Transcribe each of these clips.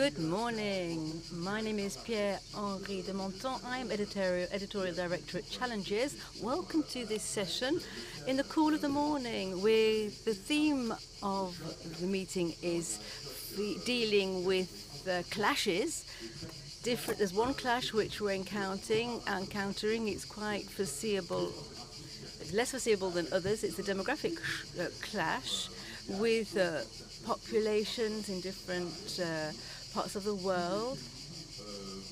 Good morning. My name is Pierre-Henri de Monton. I am editorial director at Challenges. Welcome to this session in the cool of the morning, where the theme of the meeting is dealing with clashes. There's one clash which we're encountering. It's quite foreseeable. It's less foreseeable than others. It's a demographic clash with populations in different parts of the world,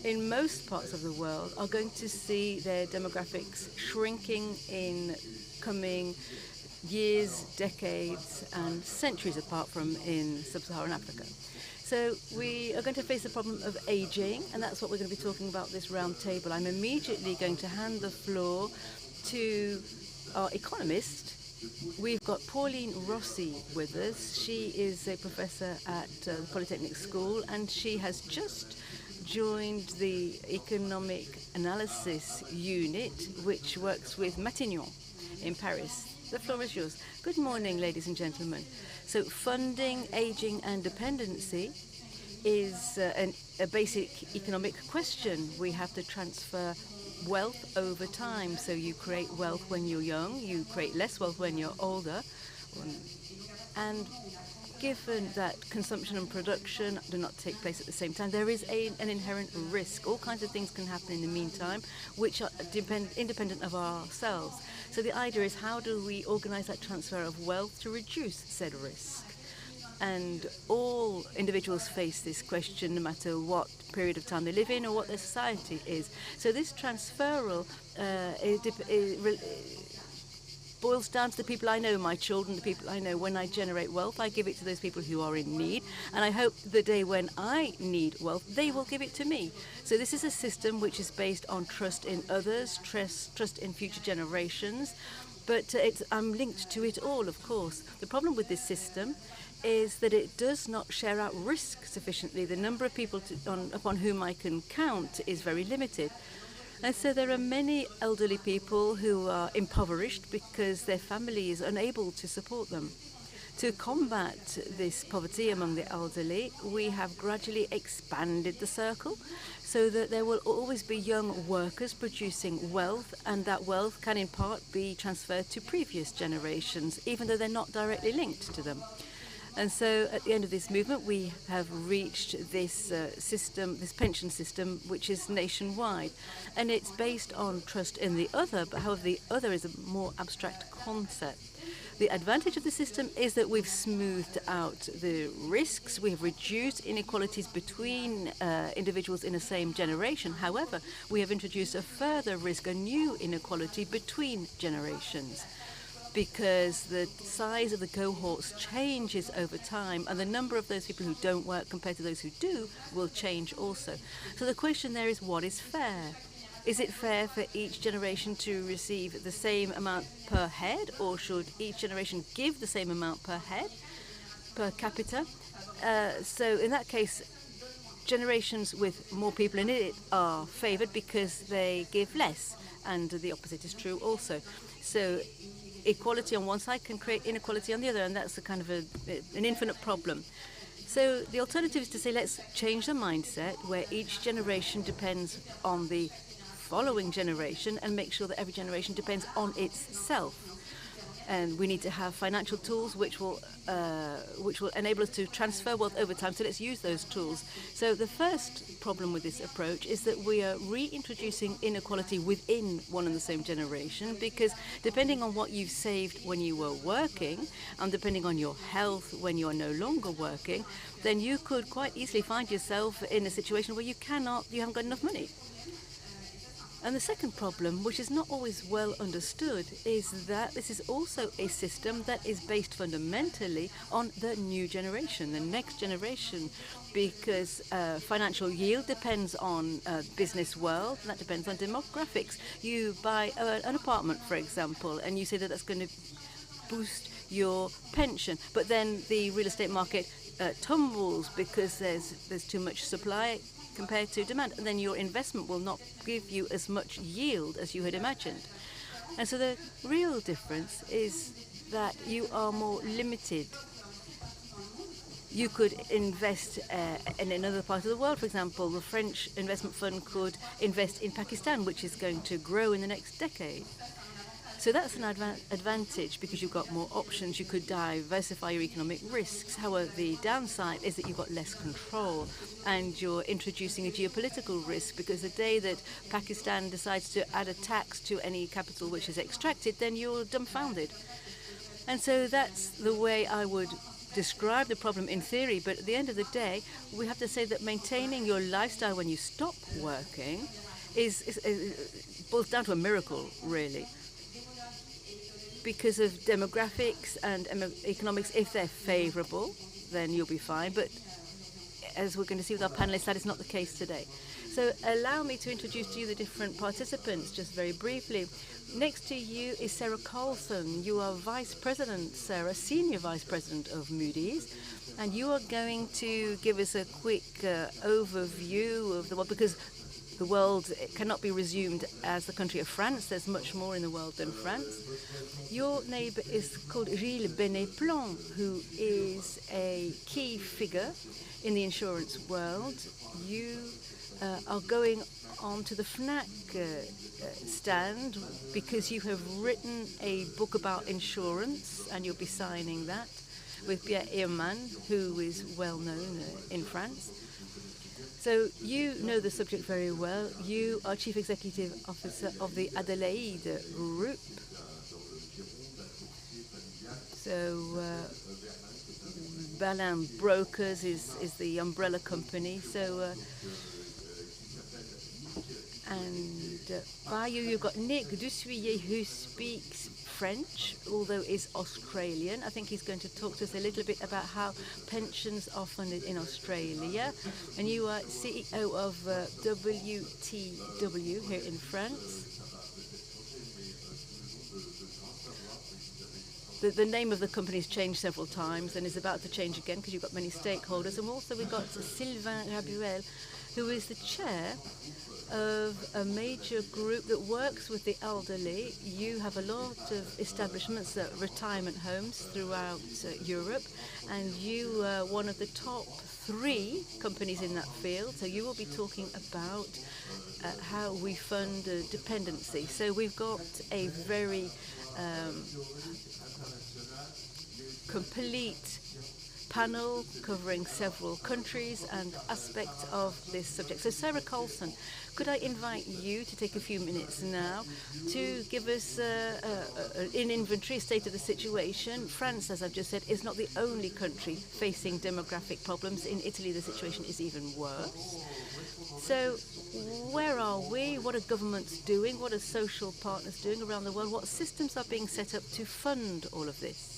in most parts of the world, are going to see their demographics shrinking in coming years, decades, and centuries apart from in sub-Saharan Africa. So we are going to face the problem of aging, and that's what we're going to be talking about this round table. I'm immediately going to hand the floor to our economist. We've got Pauline Rossi with us. She is a professor at the Polytechnic School, and she has just joined the Economic Analysis Unit, which works with Matignon in Paris. The floor is yours. Good morning, ladies and gentlemen. So funding, aging, and dependency is a basic economic question. We have to transfer wealth over time. So you create wealth when you're young, you create less wealth when you're older. And given that consumption and production do not take place at the same time, there is an inherent risk. All kinds of things can happen in the meantime, which are independent of ourselves. So the idea is, how do we organize that transfer of wealth to reduce said risk? And all individuals face this question, no matter what period of time they live in or what their society is. So this transferal boils down to the people I know, my children, the people I know. When I generate wealth, I give it to those people who are in need. And I hope the day when I need wealth, they will give it to me. So this is a system which is based on trust in others, trust in future generations. But I'm linked to it all, of course. The problem with this system is that it does not share out risk sufficiently. The number of people upon whom I can count is very limited. And so there are many elderly people who are impoverished because their family is unable to support them. To combat this poverty among the elderly, we have gradually expanded the circle so that there will always be young workers producing wealth, and that wealth can in part be transferred to previous generations, even though they're not directly linked to them. And so at the end of this movement, we have reached this system, this pension system, which is nationwide. And it's based on trust in the other, but however, the other is a more abstract concept. The advantage of the system is that we've smoothed out the risks. We have reduced inequalities between individuals in the same generation. However, we have introduced a further risk, a new inequality between generations, because the size of the cohorts changes over time, and the number of those people who don't work compared to those who do will change also. So the question there is, what is fair? Is it fair for each generation to receive the same amount per head, or should each generation give the same amount per head, per capita? So in that case, generations with more people in it are favored because they give less, and the opposite is true also. So equality on one side can create inequality on the other, and that's a kind of an infinite problem. So the alternative is to say, let's change the mindset where each generation depends on the following generation and make sure that every generation depends on itself. And we need to have financial tools which will enable us to transfer wealth over time. So let's use those tools. So the first problem with this approach is that we are reintroducing inequality within one and the same generation, because depending on what you've saved when you were working, and depending on your health when you are no longer working, then you could quite easily find yourself in a situation where you haven't got enough money. And the second problem, which is not always well understood, is that this is also a system that is based fundamentally on the new generation, the next generation, because financial yield depends on business world, and that depends on demographics. You buy an apartment, for example, and you say that that's going to boost your pension, but then the real estate market tumbles because there's too much supply compared to demand, and then your investment will not give you as much yield as you had imagined. And so the real difference is that you are more limited You could invest in another part of the world. For example, the French investment fund could invest in Pakistan, which is going to grow in the next decade. So that's an advantage because you've got more options. You could diversify your economic risks. However, the downside is that you've got less control and you're introducing a geopolitical risk, because the day that Pakistan decides to add a tax to any capital which is extracted, then you're dumbfounded. And so that's the way I would describe the problem in theory. But at the end of the day, we have to say that maintaining your lifestyle when you stop working boils down to a miracle, really. Because of demographics and economics, if they're favorable, then you'll be fine. But as we're going to see with our panelists, that is not the case today. So allow me to introduce to you the different participants just very briefly. Next to you is Sarah Carlson. You are Vice President, Sarah, Senior Vice President of Moody's. And you are going to give us a quick overview of the world, because the world cannot be resumed as the country of France. There's much more in the world than France. Your neighbor is called Gilles Benéplan, who is a key figure in the insurance world. You are going on to the FNAC stand because you have written a book about insurance, and you'll be signing that with Pierre Ehrman, who is well known in France. So you know the subject very well. You are Chief Executive Officer of the Adelaide Group. So Balin Brokers is the umbrella company. So by you've got Nick Dussuyer, who speaks French, although is Australian. I think he's going to talk to us a little bit about how pensions are funded in Australia. And you are CEO of WTW here in France. The name of the company has changed several times and is about to change again because you've got many stakeholders. And also we've got Sylvain Rabuel, who is the chair of a major group that works with the elderly. You have a lot of establishments, retirement homes throughout Europe, and you are one of the top 3 companies in that field. So you will be talking about how we fund dependency. So we've got a very complete panel covering several countries and aspects of this subject. So Sarah Carlson, could I invite you to take a few minutes now to give us an inventory, state of the situation? France, as I've just said, is not the only country facing demographic problems. In Italy, the situation is even worse. So where are we? What are governments doing? What are social partners doing around the world? What systems are being set up to fund all of this?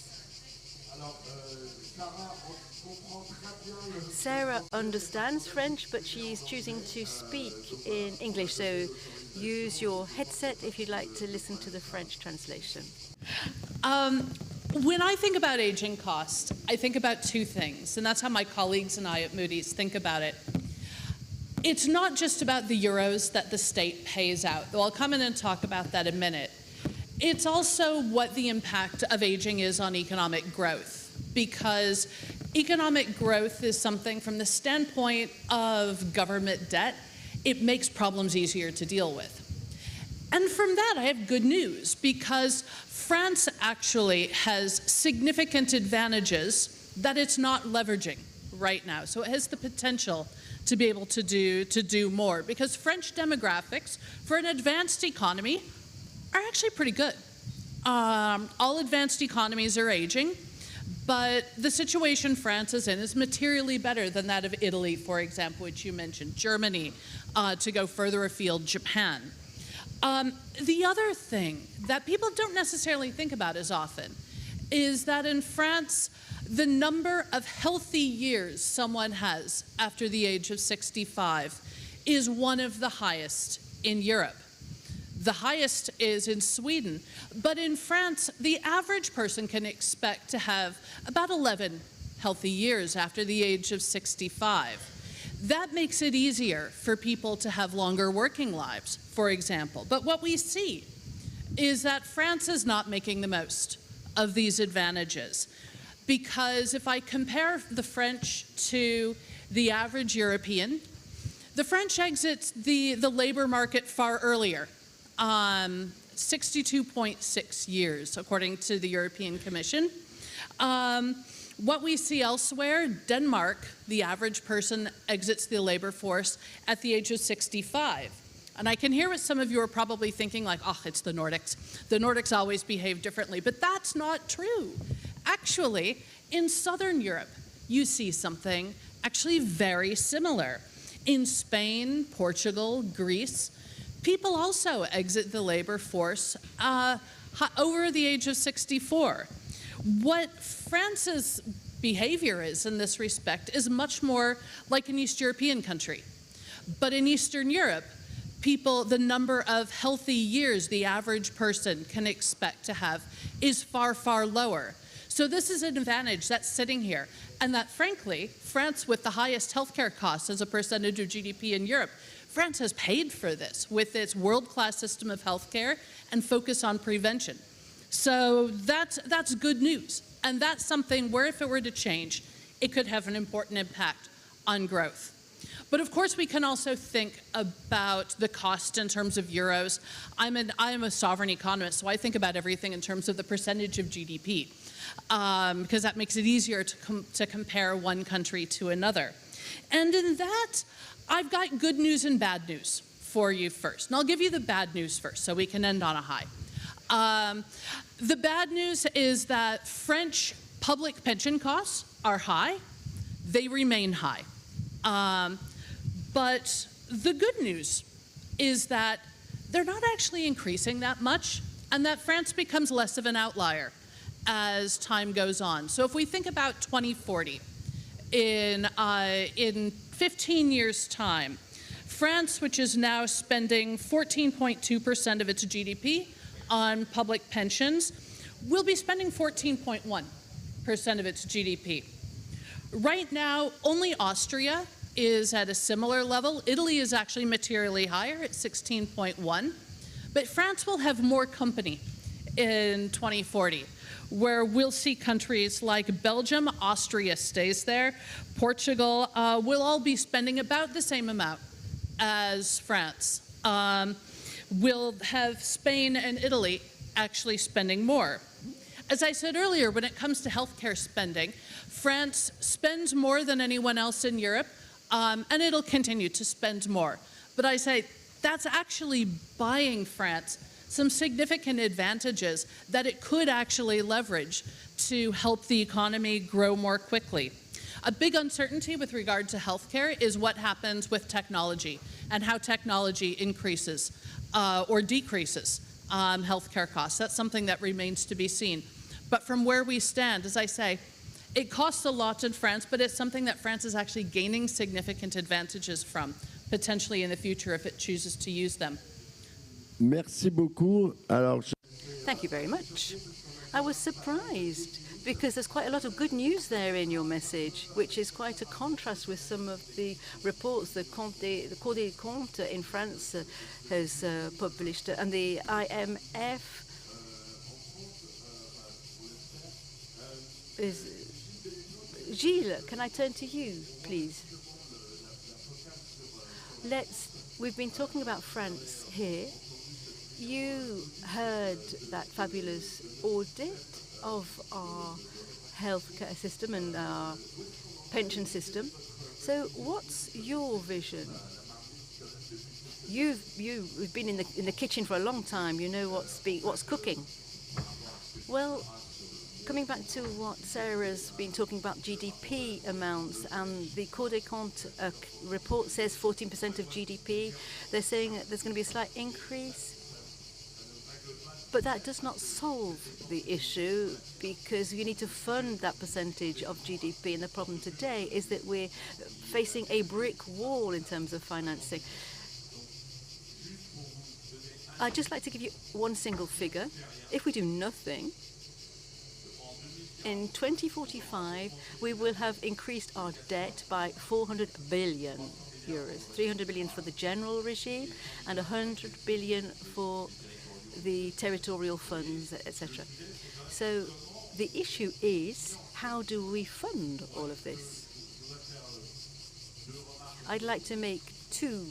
Sarah understands French, but she's choosing to speak in English, so use your headset if you'd like to listen to the French translation. When I think about aging cost, I think about 2 things, and that's how my colleagues and I at Moody's think about it. It's not just about the euros that the state pays out, though I'll come in and talk about that in a minute. It's also what the impact of aging is on economic growth, because economic growth is something from the standpoint of government debt, it makes problems easier to deal with. And from that, I have good news, because France actually has significant advantages that it's not leveraging right now. So it has the potential to be able to do more, because French demographics for an advanced economy are actually pretty good. All advanced economies are aging, but the situation France is in is materially better than that of Italy, for example, which you mentioned, Germany, to go further afield, Japan. The other thing that people don't necessarily think about as often is that in France, the number of healthy years someone has after the age of 65 is one of the highest in Europe. The highest is in Sweden, but in France, the average person can expect to have about 11 healthy years after the age of 65. That makes it easier for people to have longer working lives, for example. But what we see is that France is not making the most of these advantages. because if I compare the French to the average European, the French exit the labor market far earlier, 62.6 years, according to the European Commission. What we see elsewhere, Denmark, the average person exits the labor force at the age of 65. And I can hear what some of you are probably thinking, like, oh, it's the Nordics. The Nordics always behave differently, but that's not true. Actually, in Southern Europe, you see something actually very similar. In Spain, Portugal, Greece, people also exit the labor force over the age of 64. What France's behavior is in this respect is much more like an East European country. But in Eastern Europe, the number of healthy years the average person can expect to have is far, far lower. So this is an advantage that's sitting here. And that, frankly, France, with the highest healthcare costs as a percentage of GDP in Europe, France has paid for this with its world-class system of healthcare and focus on prevention. So that's good news. And that's something where if it were to change, it could have an important impact on growth. But of course, we can also think about the cost in terms of euros. I'm a sovereign economist, so I think about everything in terms of the percentage of GDP, because that makes it easier to compare one country to another. And in that, I've got good news and bad news for you first. And I'll give you the bad news first, so we can end on a high. The bad news is that French public pension costs are high. They remain high. But the good news is that they're not actually increasing that much, and that France becomes less of an outlier as time goes on. So if we think about 2040, in 15 years' time, France, which is now spending 14.2% of its GDP on public pensions, will be spending 14.1% of its GDP. Right now, only Austria is at a similar level. Italy is actually materially higher at 16.1, but France will have more company in 2040, where we'll see countries like Belgium, Austria stays there, Portugal will all be spending about the same amount as France. We'll have Spain and Italy actually spending more. As I said earlier, when it comes to healthcare spending, France spends more than anyone else in Europe, and it'll continue to spend more. But I say that's actually buying France some significant advantages that it could actually leverage to help the economy grow more quickly. A big uncertainty with regard to healthcare is what happens with technology and how technology increases or decreases healthcare costs. That's something that remains to be seen. But from where we stand, as I say, it costs a lot in France, but it's something that France is actually gaining significant advantages from, potentially in the future if it chooses to use them. Merci beaucoup. Alors, Thank you very much. I was surprised because there's quite a lot of good news there in your message, which is quite a contrast with some of the reports the Cour des Comptes in France has published, and the IMF is... Gilles, can I turn to you, please? We've been talking about France here. You heard that fabulous audit of our healthcare system and our pension system. So what's your vision? You've been in the kitchen for a long time. You know what's cooking. Well, coming back to what Sarah's been talking about, GDP amounts, and the Cour des Comptes report says 14% of GDP. They're saying that there's going to be a slight increase. But that does not solve the issue, because you need to fund that percentage of GDP. And the problem today is that we're facing a brick wall in terms of financing. I'd just like to give you one single figure. If we do nothing, in 2045, we will have increased our debt by 400 billion euros, 300 billion for the general regime and 100 billion for the territorial funds, etc. So the issue is, how do we fund all of this? I'd like to make two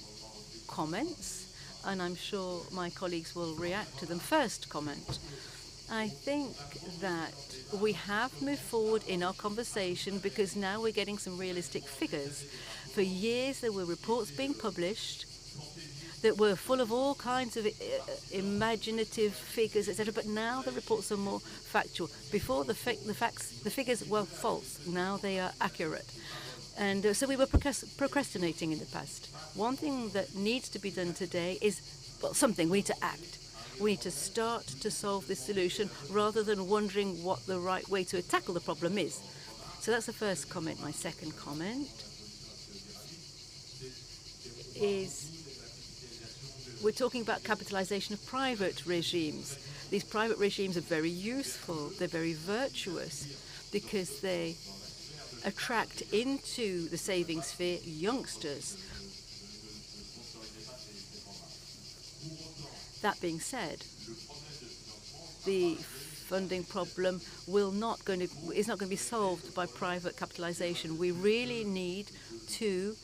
comments, and I'm sure my colleagues will react to them. First comment, I think that we have moved forward in our conversation because now we're getting some realistic figures. For years there were reports being published that were full of all kinds of imaginative figures, etc. But now the reports are more factual. Before the figures were false. Now they are accurate. And so we were procrastinating in the past. One thing that needs to be done today is, well, something. We need to act. We need to start to solve this solution rather than wondering what the right way to tackle the problem is. So that's the first comment. My second comment is, we're talking about capitalization of private regimes. These private regimes are very useful. They're very virtuous because they attract into the saving sphere youngsters. That being said, the funding problem is not going to be solved by private capitalization. We really need to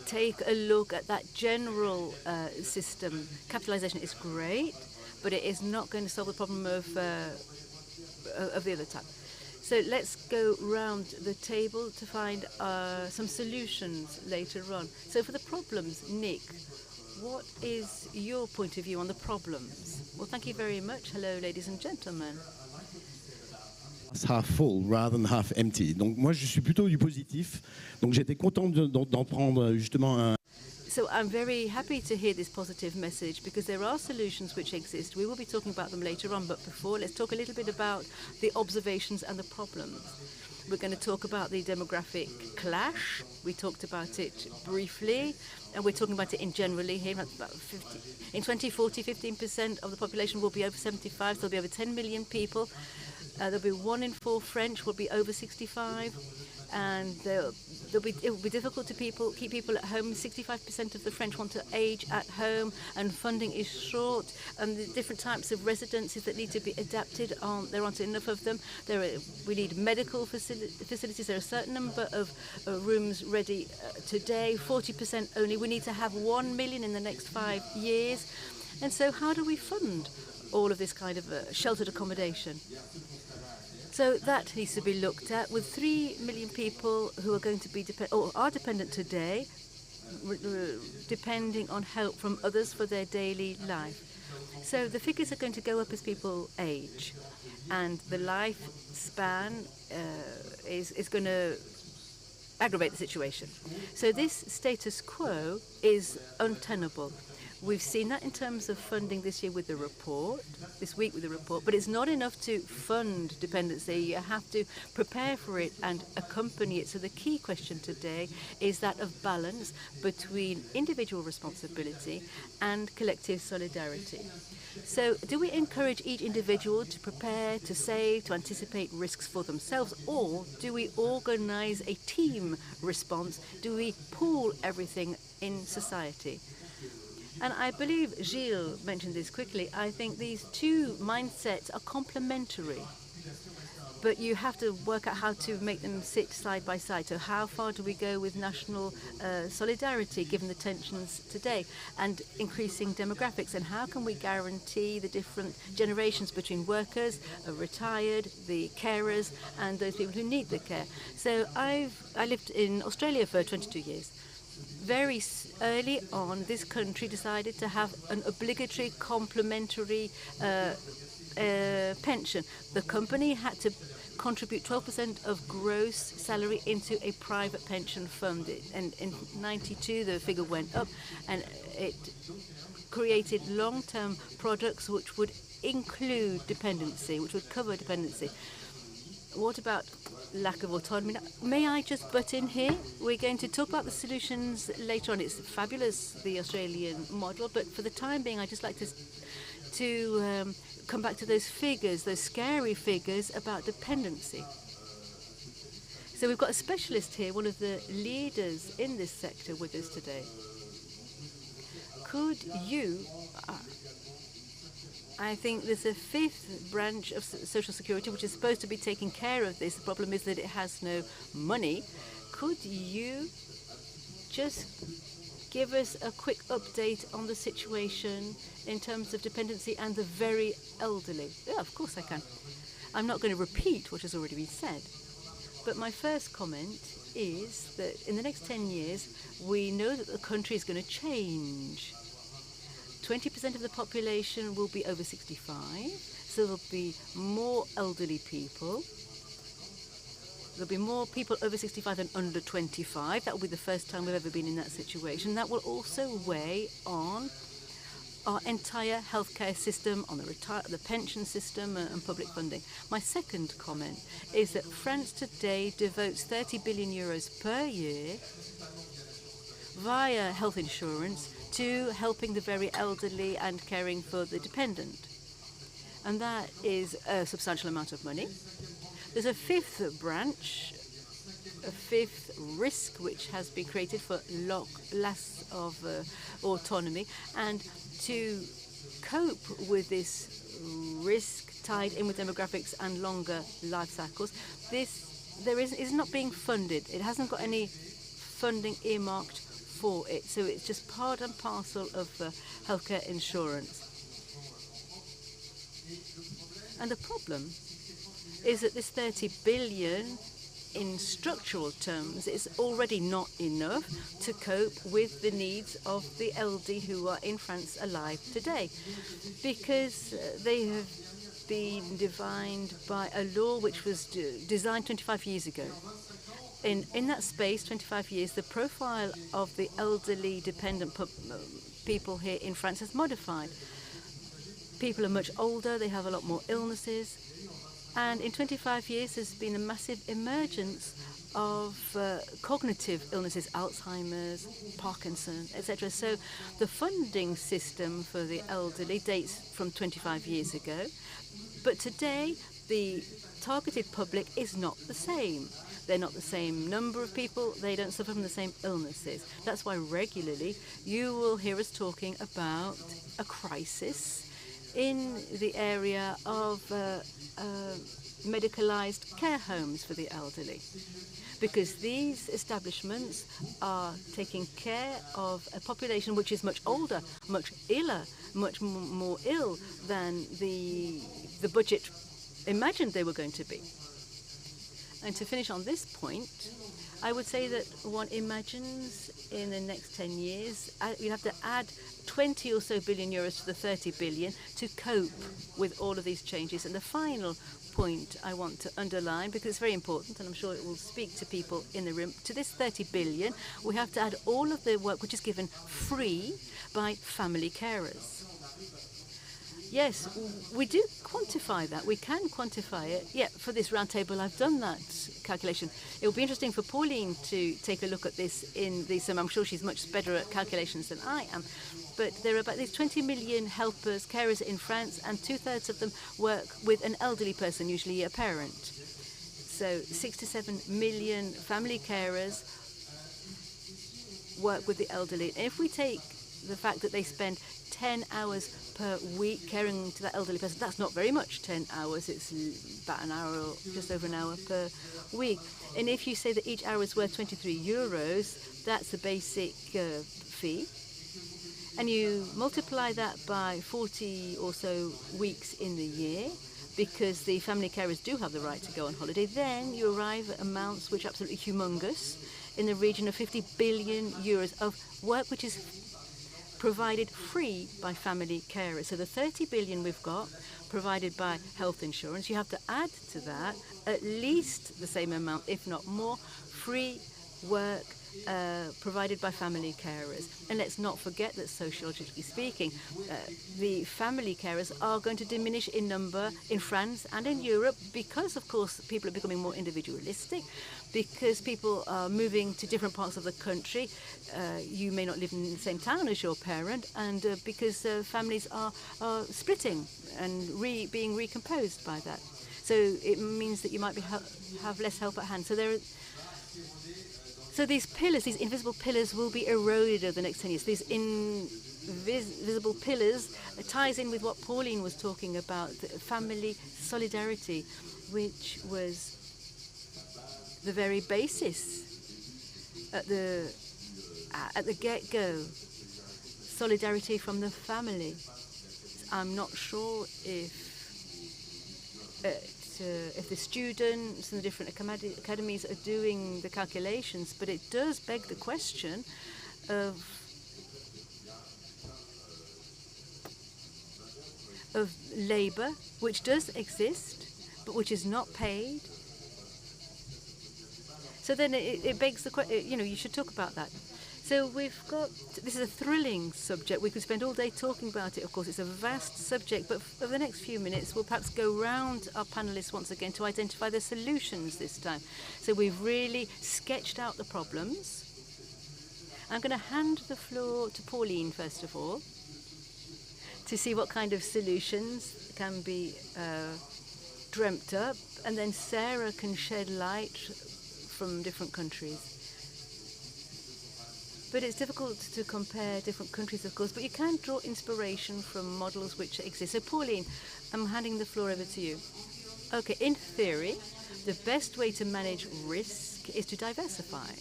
take a look at that general system. Capitalization is great, but it is not going to solve the problem of the other type. So let's go round the table to find some solutions later on. So for the problems, Nick, what is your point of view on the problems? Well, thank you very much. Hello, ladies and gentlemen. Half full rather than half empty. Donc moi, je suis plutôt du positif. Donc j'étais content d'en prendre justement un. So I'm very happy to hear this positive message because there are solutions which exist. We will be talking about them later on, but before, let's talk a little bit about the observations and the problems. We're going to talk about the demographic clash. We talked about it briefly, and we're talking about it in generally here. About 50. In 2040, 15% of the population will be over 75, so there'll be over 10 million people. There'll be 1 in 4 French will be over 65, and it will be difficult to keep people at home. 65% of the French want to age at home, and funding is short. And the different types of residences that need to be adapted, there aren't enough of them. We need medical facilities. There are a certain number of rooms ready today, 40% only. We need to have 1 million in the next 5 years. And so how do we fund all of this kind of sheltered accommodation? So that needs to be looked at with 3 million people who are going to be are dependent today, depending on help from others for their daily life. So the figures are going to go up as people age, and the lifespan is going to aggravate the situation. So this status quo is untenable. We've seen that in terms of funding this week with the report, but it's not enough to fund dependency. You have to prepare for it and accompany it. So the key question today is that of balance between individual responsibility and collective solidarity. So do we encourage each individual to prepare, to save, to anticipate risks for themselves, or do we organize a team response? Do we pool everything in society? And I believe Gilles mentioned this quickly. I think these two mindsets are complementary, but you have to work out how to make them sit side by side. So how far do we go with national solidarity, given the tensions today, and increasing demographics? And how can we guarantee the different generations between workers, retired, the carers, and those people who need the care? So I lived in Australia for 22 years. Very early on, this country decided to have an obligatory complementary pension. The company had to contribute 12% of gross salary into a private pension fund. And in 92, the figure went up, and it created long-term products which would include dependency, which would cover dependency. What about lack of autonomy? Now, may I just butt in here? We're going to talk about the solutions later on. It's fabulous, the Australian model, but for the time being, I'd just like to come back to those figures, those scary figures about dependency. So we've got a specialist here, one of the leaders in this sector with us today. Could you I think there's a fifth branch of social security which is supposed to be taking care of this. The problem is that it has no money. Could you just give us a quick update on the situation in terms of dependency and the very elderly? Yeah, of course I can. I'm not going to repeat what has already been said. But my first comment is that in the next 10 years, we know that the country is going to change. 20% of the population will be over 65, so there'll be more elderly people. There'll be more people over 65 than under 25. That will be the first time we've ever been in that situation. That will also weigh on our entire healthcare system, on the pension system and public funding. My second comment is that France today devotes 30 billion euros per year via health insurance to helping the very elderly and caring for the dependent. And that is a substantial amount of money. There's a fifth branch, a fifth risk which has been created for loss of autonomy. And to cope with this risk tied in with demographics and longer life cycles, this is not being funded. It hasn't got any funding earmarked for it. So it's just part and parcel of healthcare insurance. And the problem is that this 30 billion in structural terms is already not enough to cope with the needs of the elderly who are in France alive today, because they have been defined by a law which was designed 25 years ago. In that space, 25 years, the profile of the elderly dependent people here in France has modified. People are much older, they have a lot more illnesses, and in 25 years there's been a massive emergence of cognitive illnesses, Alzheimer's, Parkinson, etc. So the funding system for the elderly dates from 25 years ago, but today the targeted public is not the same. They're not the same number of people, they don't suffer from the same illnesses. That's why regularly you will hear us talking about a crisis in the area of medicalized care homes for the elderly, because these establishments are taking care of a population which is much older, much iller, much more ill than the budget imagined they were going to be. And to finish on this point, I would say that one imagines in the next 10 years, you have to add 20 or so billion euros to the 30 billion to cope with all of these changes. And the final point I want to underline, because it's very important, and I'm sure it will speak to people in the room, to this 30 billion, we have to add all of the work which is given free by family carers. Yes, we do quantify that. We can quantify it. Yeah, for this roundtable, I've done that calculation. It will be interesting for Pauline to take a look at this in the sum. I'm sure she's much better at calculations than I am. But there are about these 20 million helpers, carers in France, and 2/3 of them work with an elderly person, usually a parent. So 6 to 7 million family carers work with the elderly. And if we take the fact that they spend 10 hours per week caring to that elderly person, that's not very much, 10 hours. It's about an hour or just over an hour per week. And if you say that each hour is worth 23 euros, that's the basic fee. And you multiply that by 40 or so weeks in the year, because the family carers do have the right to go on holiday, then you arrive at amounts which are absolutely humongous, in the region of 50 billion euros of work which is provided free by family carers. So the 30 billion we've got provided by health insurance, you have to add to that at least the same amount, if not more, free work provided by family carers. And let's not forget that, sociologically speaking, the family carers are going to diminish in number in France and in Europe, because, of course, people are becoming more individualistic, because people are moving to different parts of the country. You may not live in the same town as your parent, and because families are splitting and being recomposed by that. So it means that you might have less help at hand. So these pillars, these invisible pillars, will be eroded over the next 10 years. These visible pillars ties in with what Pauline was talking about, the family solidarity, which was the very basis at the get-go. Solidarity from the family. I'm not sure if the students and the different academies are doing the calculations, but it does beg the question of labor, which does exist, but which is not paid. So then it begs the question, you should talk about that. So this is a thrilling subject. We could spend all day talking about it, of course. It's a vast subject, but over the next few minutes, we'll perhaps go round our panelists once again to identify the solutions this time. So we've really sketched out the problems. I'm going to hand the floor to Pauline, first of all, to see what kind of solutions can be dreamt up, and then Sarah can shed light from different countries. But it's difficult to compare different countries, of course, but you can draw inspiration from models which exist. So, Pauline, I'm handing the floor over to you. Okay, in theory, the best way to manage risk is to diversify.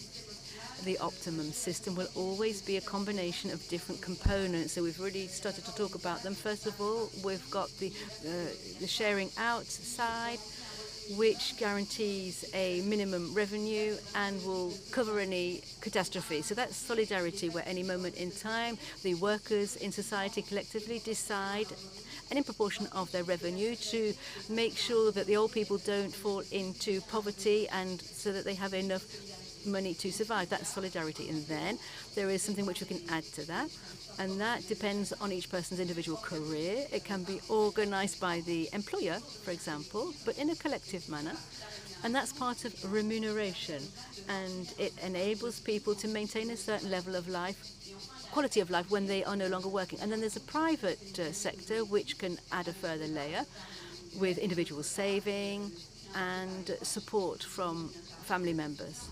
The optimum system will always be a combination of different components. So we've already started to talk about them. First of all, we've got the sharing out side, which guarantees a minimum revenue and will cover any catastrophe. So that's solidarity, where any moment in time, the workers in society collectively decide, and in proportion of their revenue, to make sure that the old people don't fall into poverty, and so that they have enough money to survive. That's solidarity. And then there is something which we can add to that, and that depends on each person's individual career. It can be organized by the employer, for example, but in a collective manner, and that's part of remuneration, and it enables people to maintain a certain level of life, quality of life, when they are no longer working. And then there's a private sector which can add a further layer with individual saving and support from family members.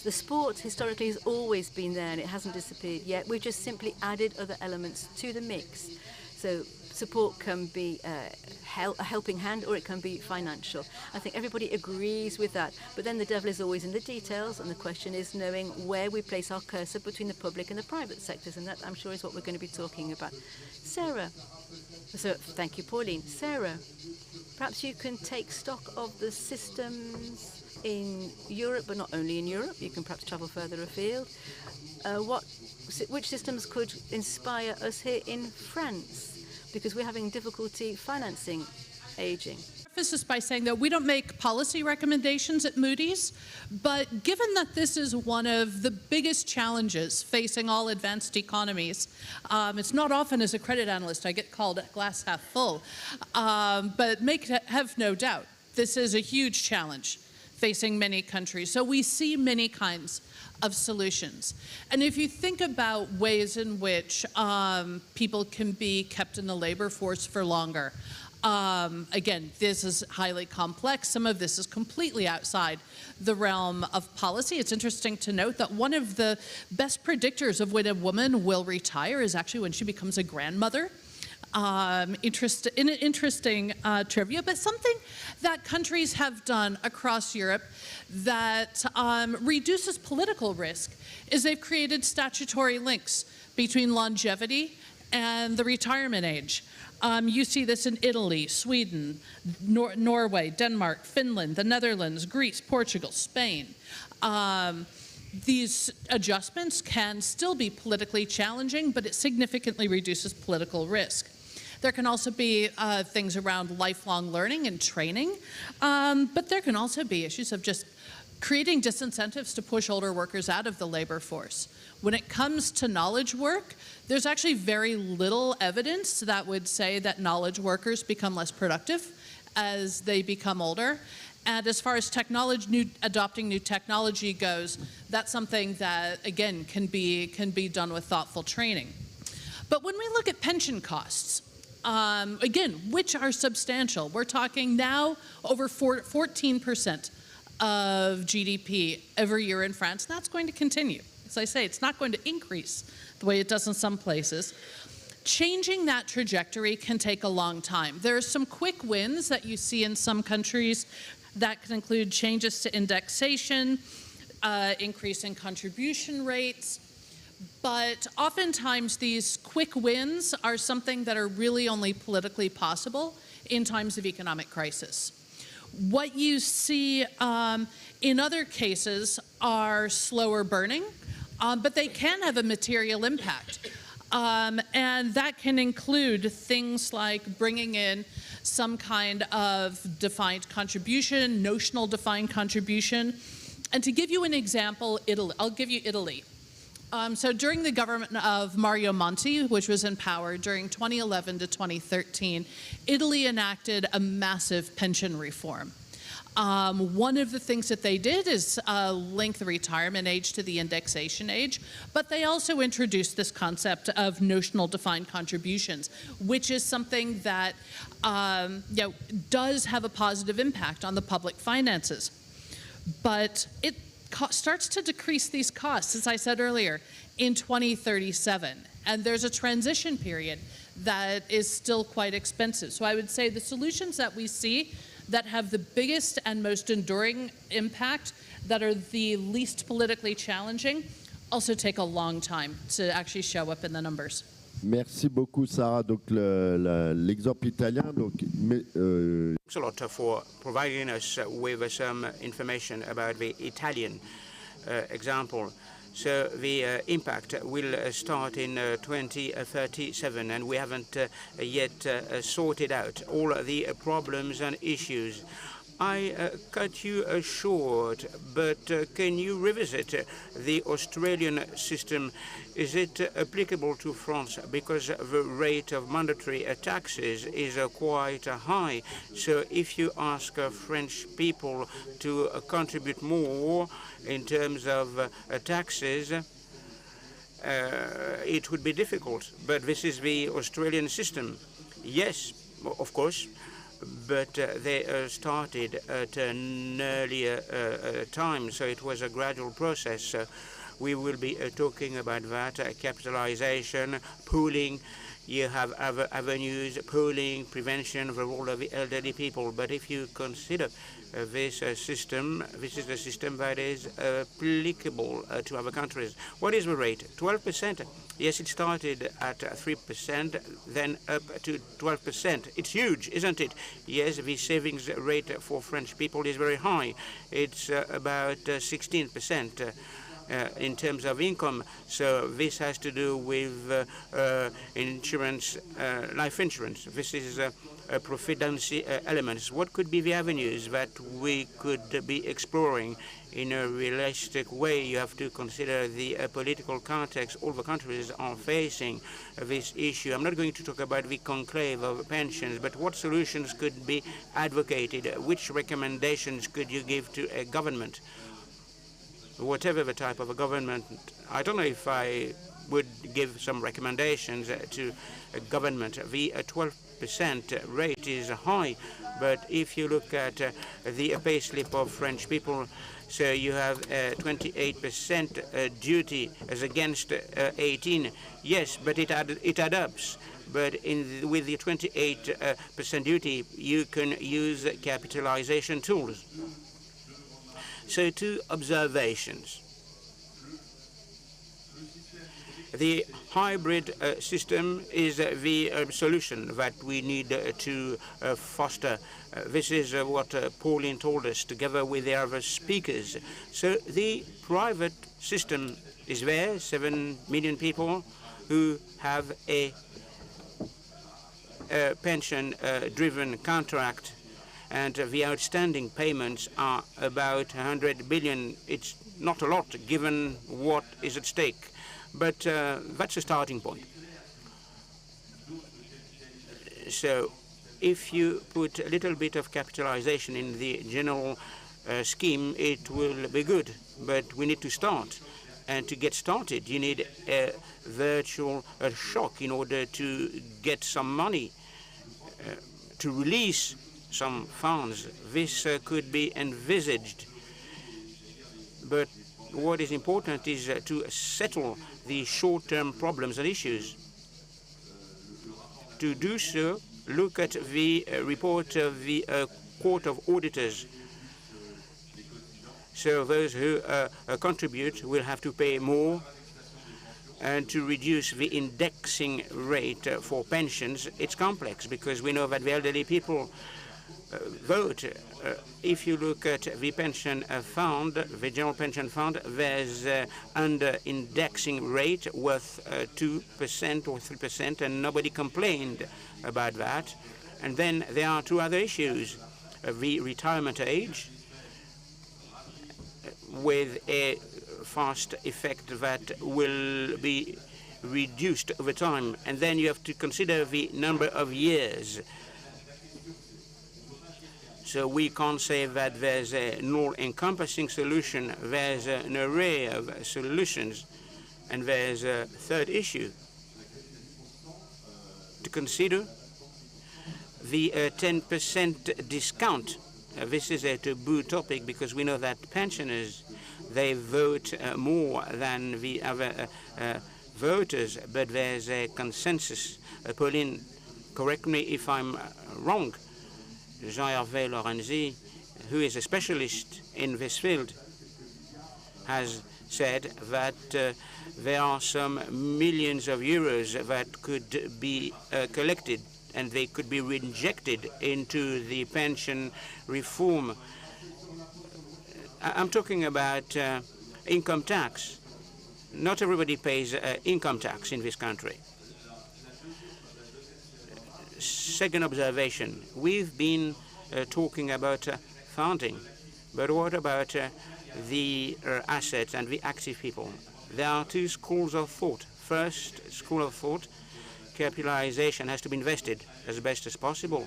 The sport historically has always been there, and it hasn't disappeared yet. We've just simply added other elements to the mix. So support can be a helping hand, or it can be financial. I think everybody agrees with that. But then the devil is always in the details, and the question is knowing where we place our cursor between the public and the private sectors, and that, I'm sure, is what we're going to be talking about. Sarah. So thank you, Pauline. Sarah, perhaps you can take stock of the systems in Europe, but not only in Europe. You can perhaps travel further afield. Which systems could inspire us here in France? Because we're having difficulty financing aging. Preface this by saying that we don't make policy recommendations at Moody's, but given that this is one of the biggest challenges facing all advanced economies, it's not often as a credit analyst I get called glass half full, but have no doubt, this is a huge challenge facing many countries. So we see many kinds of solutions. And if you think about ways in which people can be kept in the labor force for longer, again, this is highly complex. Some of this is completely outside the realm of policy. It's interesting to note that one of the best predictors of when a woman will retire is actually when she becomes a grandmother. Interesting trivia, but something that countries have done across Europe that reduces political risk is they've created statutory links between longevity and the retirement age. You see this in Italy, Sweden, Norway, Denmark, Finland, the Netherlands, Greece, Portugal, Spain. These adjustments can still be politically challenging, but it significantly reduces political risk. There can also be things around lifelong learning and training, but there can also be issues of just creating disincentives to push older workers out of the labor force. When it comes to knowledge work, there's actually very little evidence that would say that knowledge workers become less productive as they become older. And as far as adopting new technology goes, that's something that, again, can be done with thoughtful training. But when we look at pension costs, again, which are substantial, we're talking now over 14% of GDP every year in France, and that's going to continue. As I say, it's not going to increase the way it does in some places. Changing that trajectory can take a long time. There are some quick wins that you see in some countries that can include changes to indexation, increase in contribution rates, but oftentimes these quick wins are something that are really only politically possible in times of economic crisis. What you see in other cases are slower burning, but they can have a material impact. And that can include things like bringing in some kind of defined contribution, notional defined contribution. And to give you an example, Italy, I'll give you Italy. So during the government of Mario Monti, which was in power during 2011 to 2013, Italy enacted a massive pension reform. One of the things that they did is link the retirement age to the indexation age, but they also introduced this concept of notional defined contributions, which is something that does have a positive impact on the public finances. But it starts to decrease these costs, as I said earlier, in 2037. And there's a transition period that is still quite expensive. So I would say the solutions that we see that have the biggest and most enduring impact, that are the least politically challenging, also take a long time to actually show up in the numbers. Merci beaucoup, Sarah. Donc, l'exemple italien. Donc, Thanks a lot for providing us with some information about the Italian example. So the impact will start in 2037, and we haven't yet sorted out all the problems and issues. I cut you short, but can you revisit the Australian system? Is it applicable to France? Because the rate of mandatory taxes is quite high. So if you ask French people to contribute more in terms of taxes, it would be difficult. But this is the Australian system. Yes, of course. But they started at an earlier time, so it was a gradual process. We will be talking about that, capitalization, pooling. You have other avenues, pooling, prevention, the role of the elderly people. But if you consider this system, this is the system that is applicable to other countries. What is the rate? 12%. Yes, it started at 3%, then up to 12%. It's huge, isn't it? Yes, the savings rate for French people is very high. It's about 16%. In terms of income. So this has to do with insurance, life insurance. This is a profidency elements. What could be the avenues that we could be exploring in a realistic way? You have to consider the political context. All the countries are facing this issue. I'm not going to talk about the conclave of pensions, but what solutions could be advocated? Which recommendations could you give to a government? Whatever the type of a government, I don't know if I would give some recommendations to a government. The 12% rate is high, but if you look at the payslip of French people, so you have 28% duty as against 18. Yes, but it adds up. But with the 28% duty, you can use capitalization tools. So 2 observations. The hybrid system is the solution that we need to foster. This is what Pauline told us together with the other speakers. So the private system is there, 7 million people who have a pension-driven contract, and the outstanding payments are about 100 billion. It's not a lot given what is at stake, but that's a starting point. So if you put a little bit of capitalization in the general scheme, it will be good, but we need to start. And to get started, you need a virtual shock in order to get some money, to release some funds. This could be envisaged, but what is important is to settle the short-term problems and issues. To do so, look at the report of the Court of Auditors. So those who contribute will have to pay more, and to reduce the indexing rate for pensions. It's complex because we know that the elderly people vote. If you look at the pension fund, the general pension fund, there's under indexing rate worth 2% or 3%, and nobody complained about that. And then there are two other issues: the retirement age, with a fast effect that will be reduced over time, and then you have to consider the number of years. So we can't say that there's an all-encompassing solution. There's an array of solutions. And there's a third issue to consider: the 10% discount. This is a taboo topic because we know that pensioners, they vote more than the other voters, but there's a consensus. Pauline, correct me if I'm wrong. Jean-Hervé Lorenzi, who is a specialist in this field, has said that there are some millions of euros that could be collected, and they could be reinjected into the pension reform. I'm talking about income tax. Not everybody pays income tax in this country. Second observation, we've been talking about funding, but what about the assets and the active people? There are two schools of thought. First school of thought, capitalization has to be invested as best as possible.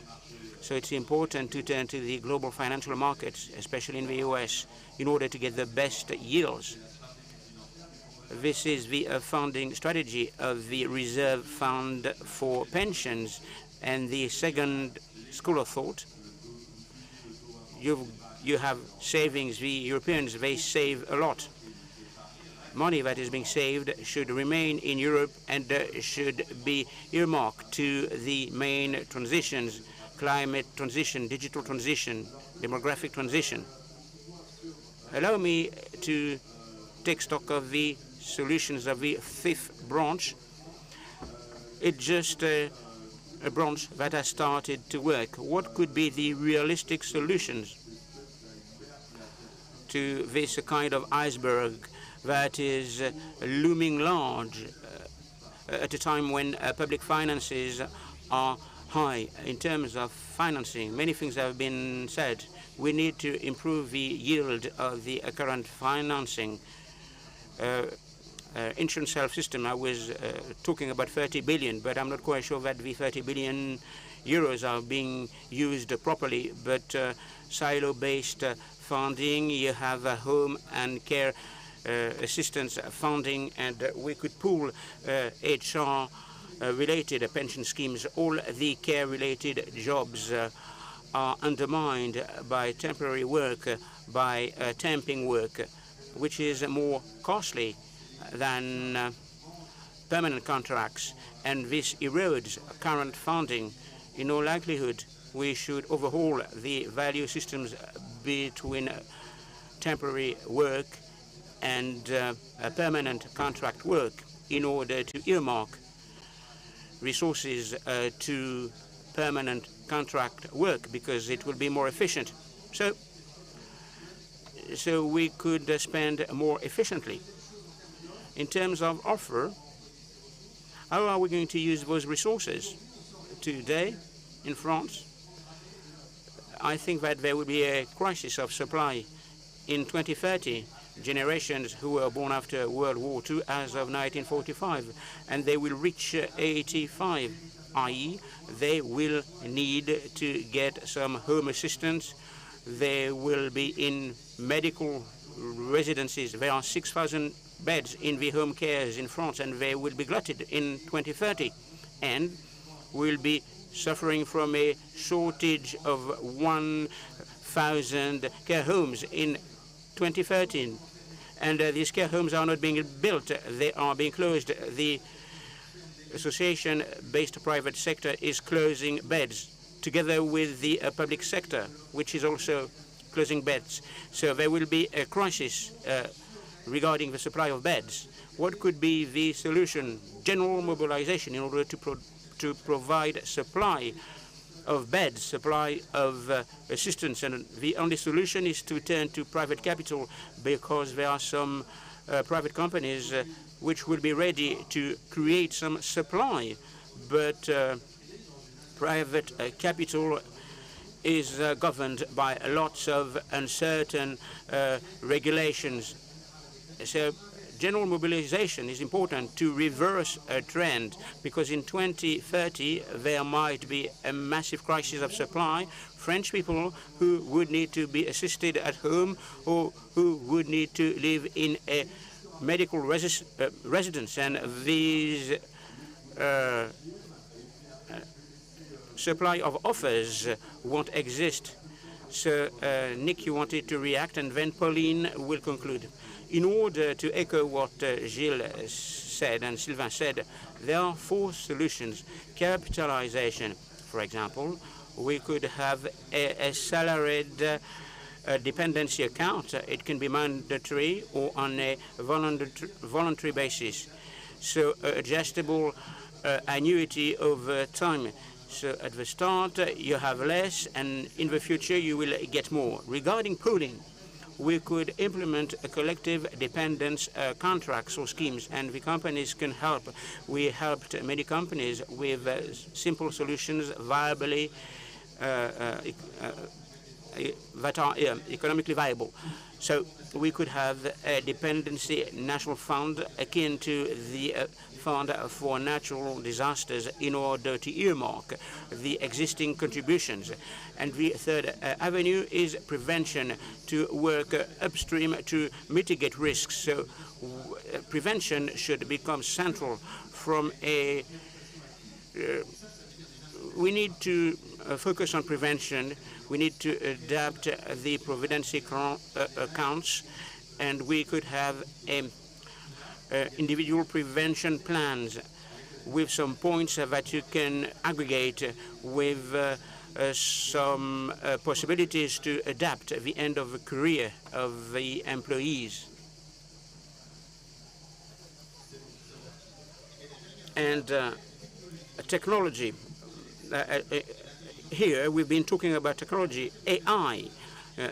So it's important to turn to the global financial markets, especially in the US, in order to get the best yields. This is the funding strategy of the reserve fund for pensions. And the second school of thought, you have savings. The Europeans, they save a lot. Money that is being saved should remain in Europe and should be earmarked to the main transitions: climate transition, digital transition, demographic transition. Allow me to take stock of the solutions of the fifth branch. It's just a branch that has started to work. What could be the realistic solutions to this kind of iceberg that is looming large at a time when public finances are high in terms of financing? Many things have been said. We need to improve the yield of the current financing. Insurance health system, I was talking about 30 billion, but I'm not quite sure that the 30 billion euros are being used properly. But silo-based funding, you have home and care assistance funding, and we could pool HR related pension schemes. All the care related jobs are undermined by temporary work, by temping work, which is more costly than permanent contracts, and this erodes current funding. In all likelihood, we should overhaul the value systems between temporary work and permanent contract work in order to earmark resources to permanent contract work, because it will be more efficient. So we could spend more efficiently. In terms of offer, how are we going to use those resources? Today, in France, I think that there will be a crisis of supply. In 2030, generations who were born after World War II as of 1945, and they will reach 85, i.e. they will need to get some home assistance. They will be in medical residences. There are 6,000 beds in the home cares in France, and they will be glutted in 2030, and will be suffering from a shortage of 1,000 care homes in 2013. And these care homes are not being built, they are being closed. The association-based private sector is closing beds, together with the public sector, which is also closing beds. So there will be a crisis regarding the supply of beds. What could be the solution? General mobilization in order to provide supply of beds, supply of assistance. And the only solution is to turn to private capital, because there are some private companies which will be ready to create some supply. But private capital is governed by lots of uncertain regulations. So general mobilization is important to reverse a trend, because in 2030 there might be a massive crisis of supply. French people who would need to be assisted at home, or who would need to live in a medical residence, and these supply of offers won't exist. So Nick, you wanted to react, and then Pauline will conclude. In order to echo what Gilles said and Sylvain said, there are 4 solutions. Capitalization, for example. We could have a salaried dependency account. It can be mandatory or on a voluntary basis. So adjustable annuity over time. So at the start you have less, and in the future you will get more. Regarding pooling, we could implement a collective dependence contracts or schemes, and the companies can help. We helped many companies with simple solutions, viably that are economically viable. So we could have a dependency national fund akin to the fund for natural disasters in order to earmark the existing contributions. And the third avenue is prevention, to work upstream to mitigate risks. So prevention should become central from a we need to focus on prevention. We need to adapt the providence accounts, and we could have individual prevention plans with some points that you can aggregate with some possibilities to adapt at the end of the career of the employees. And technology. Here we've been talking about technology, AI,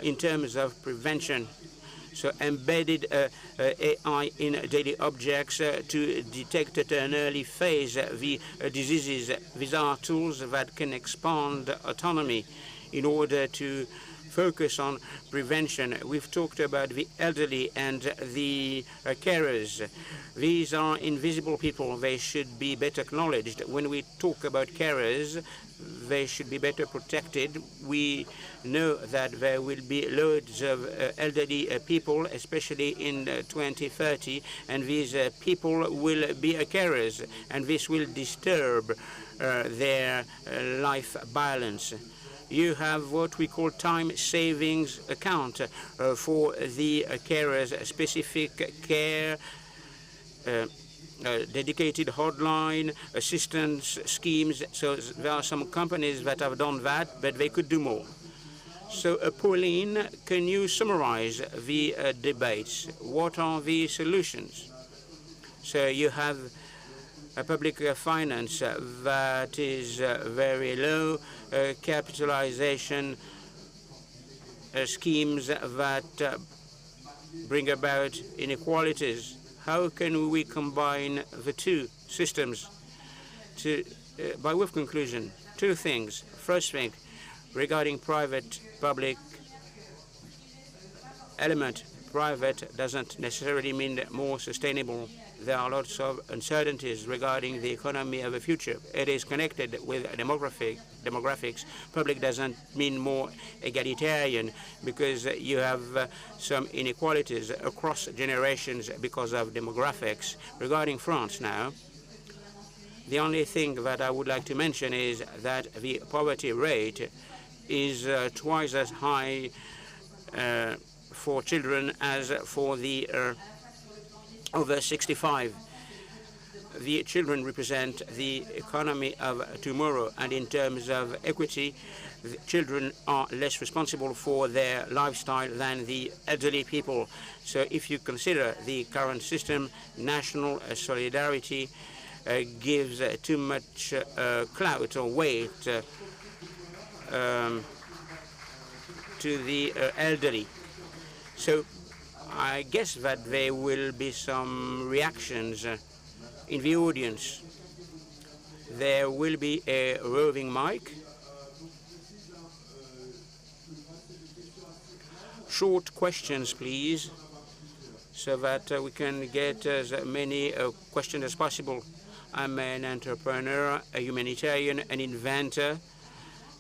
in terms of prevention. So embedded AI in daily objects to detect at an early phase the diseases. These are tools that can expand autonomy in order to focus on prevention. We've talked about the elderly and the carers. These are invisible people. They should be better acknowledged. When we talk about carers, they should be better protected. We know that there will be loads of elderly people, especially in 2030, and these people will be carers, and this will disturb their life balance. You have what we call time savings account for the carers, specific care, dedicated hotline, assistance schemes. So there are some companies that have done that, but they could do more. So Pauline, can you summarize the debates? What are the solutions? So you have a public finance that is very low, capitalization schemes that bring about inequalities. How can we combine the two systems? By way of conclusion, 2 things. First thing, regarding private-public element, private doesn't necessarily mean more sustainable. There are lots of uncertainties regarding the economy of the future. It is connected with demographics. Public doesn't mean more egalitarian, because you have some inequalities across generations because of demographics. Regarding France now, the only thing that I would like to mention is that the poverty rate is twice as high for children as for the over 65. The children represent the economy of tomorrow, and in terms of equity, the children are less responsible for their lifestyle than the elderly people. So if you consider the current system, national solidarity gives too much clout or weight to the elderly. So I guess that there will be some reactions in the audience. There will be a roving mic. Short questions, please, so that we can get as many questions as possible. I'm an entrepreneur, a humanitarian, an inventor,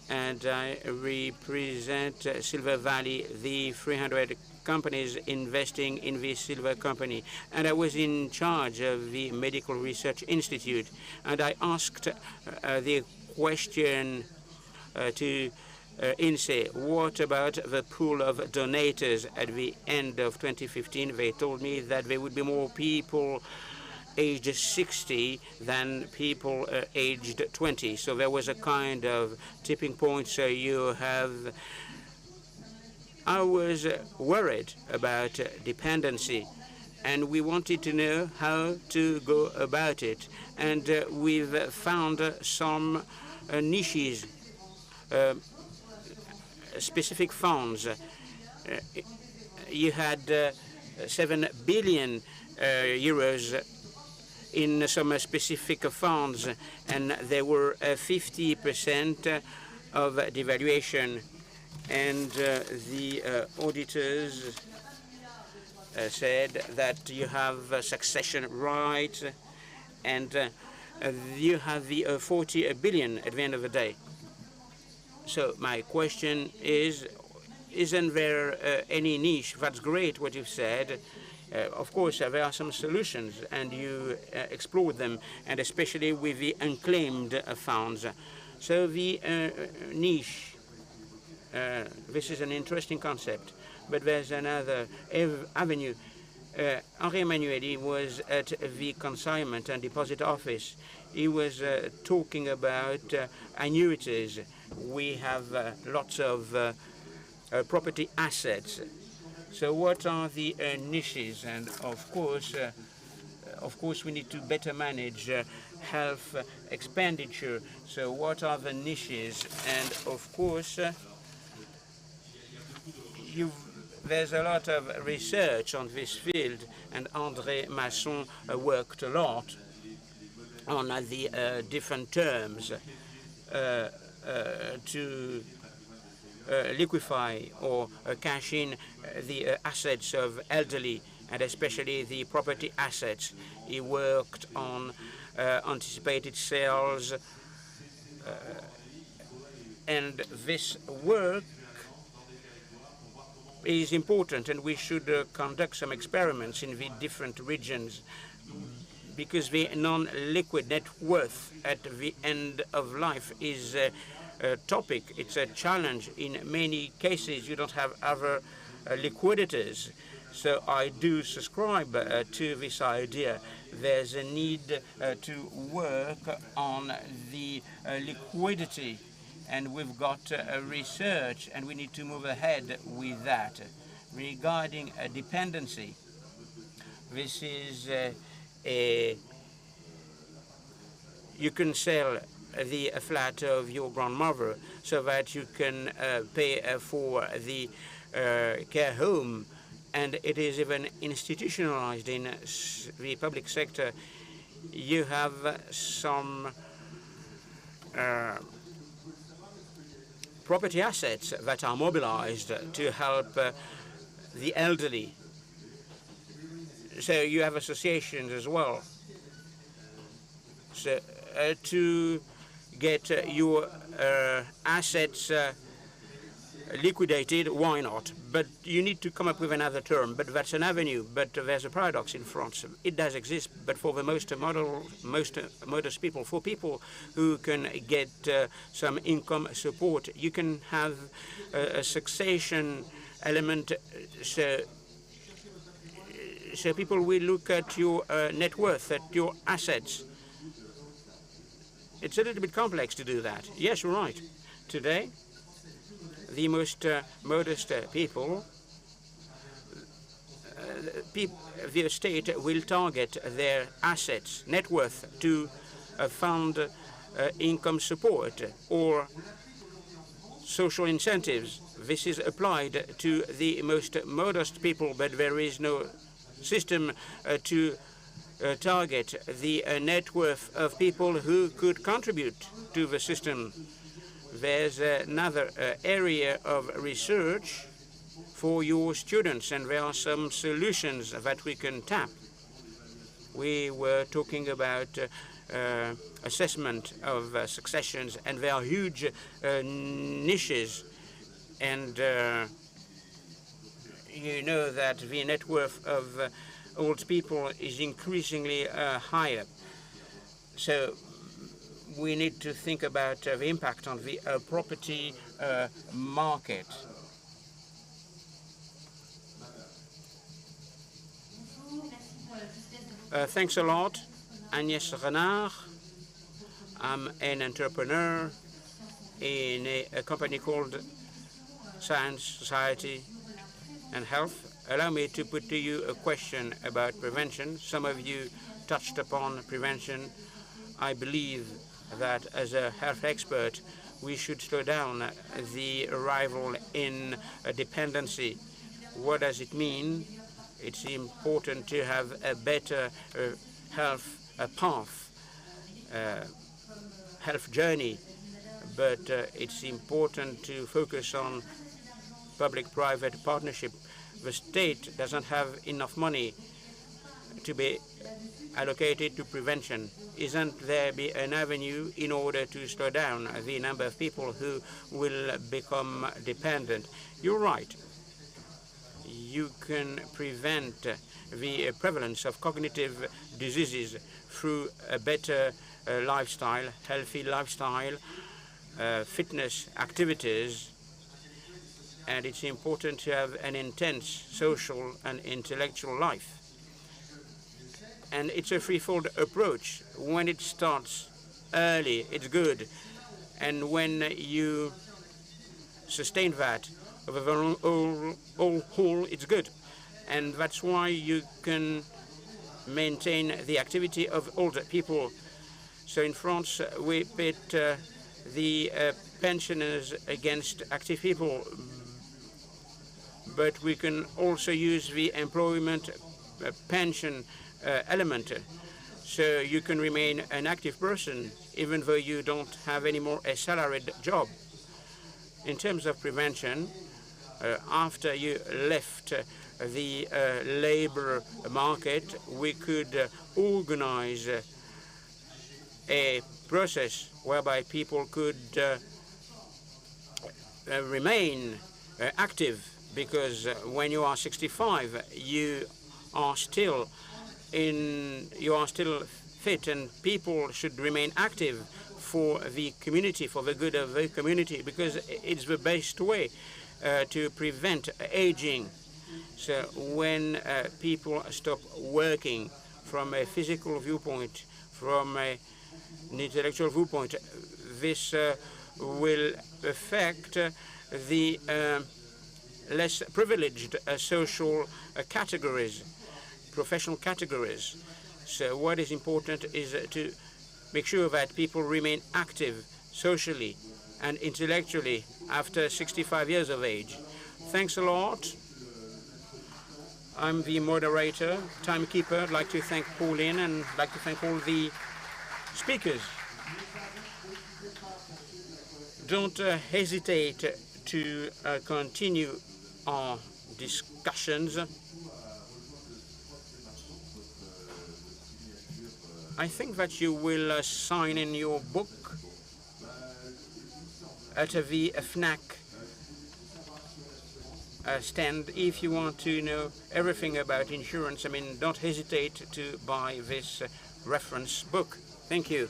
and I represent Silver Valley, the 300 companies investing in this silver company. And I was in charge of the Medical Research Institute, and I asked the question to INSEE, what about the pool of donors at the end of 2015? They told me that there would be more people aged 60 than people aged 20. So there was a kind of tipping point. So you have, I was worried about dependency, and we wanted to know how to go about it. And we've found some niches, specific funds. You had 7 billion euros in some specific funds, and there were 50% of devaluation. And the auditors said that you have succession rights, and you have the 40 billion at the end of the day. So my question is, isn't there any niche? That's great what you've said. Of course, there are some solutions, and you explored them, and especially with the unclaimed funds. So the niche, this is an interesting concept, but there's another avenue. Henri Emmanuel was at the consignment and deposit office. He was talking about annuities. We have lots of property assets. So what are the niches? And of course, we need to better manage health expenditure. So what are the niches? And of course, there's a lot of research on this field, and André Masson worked a lot on the different terms to liquefy or cash in the assets of elderly, and especially the property assets. He worked on anticipated sales, and this work is important, and we should conduct some experiments in the different regions, because the non-liquid net worth at the end of life is a topic. It's a challenge. In many cases, you don't have other liquidities. So I do subscribe to this idea. There's a need to work on the liquidity, and we've got research, and we need to move ahead with that. Regarding dependency, this is you can sell the flat of your grandmother so that you can pay for the care home, and it is even institutionalized in the public sector. You have some property assets that are mobilized to help the elderly. So you have associations as well. So to get your assets liquidated, why not? But you need to come up with another term. But that's an avenue. But there's a paradox in France. It does exist, but for the most modest people, for people who can get some income support, you can have a succession element. So people will look at your net worth, at your assets. It's a little bit complex to do that. Yes, you're right. Today, the most modest people, the state will target their assets, net worth, to fund income support or social incentives. This is applied to the most modest people, but there is no system to target the net worth of people who could contribute to the system. There's another area of research for your students, and there are some solutions that we can tap. We were talking about assessment of successions, and there are huge niches, and you know that the net worth of old people is increasingly higher. So we need to think about the impact on the property market. Thanks a lot. Agnès Renard. I'm an entrepreneur in a company called Science, Society and Health. Allow me to put to you a question about prevention. Some of you touched upon prevention. I believe that as a health expert, we should slow down the arrival in dependency. What does it mean? It's important to have a better health path, health journey, but it's important to focus on public-private partnership. The state doesn't have enough money to be allocated to prevention. Isn't there be an avenue in order to slow down the number of people who will become dependent? You're right. You can prevent the prevalence of cognitive diseases through a better lifestyle, healthy lifestyle, fitness activities, and it's important to have an intense social and intellectual life. And it's a threefold approach. When it starts early, it's good. And when you sustain that over the whole, it's good. And that's why you can maintain the activity of older people. So in France, we pit the pensioners against active people, but we can also use the employment pension element. So you can remain an active person even though you don't have anymore a salaried job. In terms of prevention, after you left the labor market, we could organize a process whereby people could remain active, because when you are 65, you are still fit, and people should remain active for the community, for the good of the community, because it's the best way to prevent aging. So when people stop working from a physical viewpoint, from an intellectual viewpoint, this will affect the less privileged social categories, professional categories. So what is important is to make sure that people remain active socially and intellectually after 65 years of age. Thanks a lot. I'm the moderator, timekeeper. I'd like to thank Pauline and I'd like to thank all the speakers. Don't hesitate to continue our discussions. I think that you will sign in your book at the FNAC stand if you want to know everything about insurance. I mean, don't hesitate to buy this reference book. Thank you.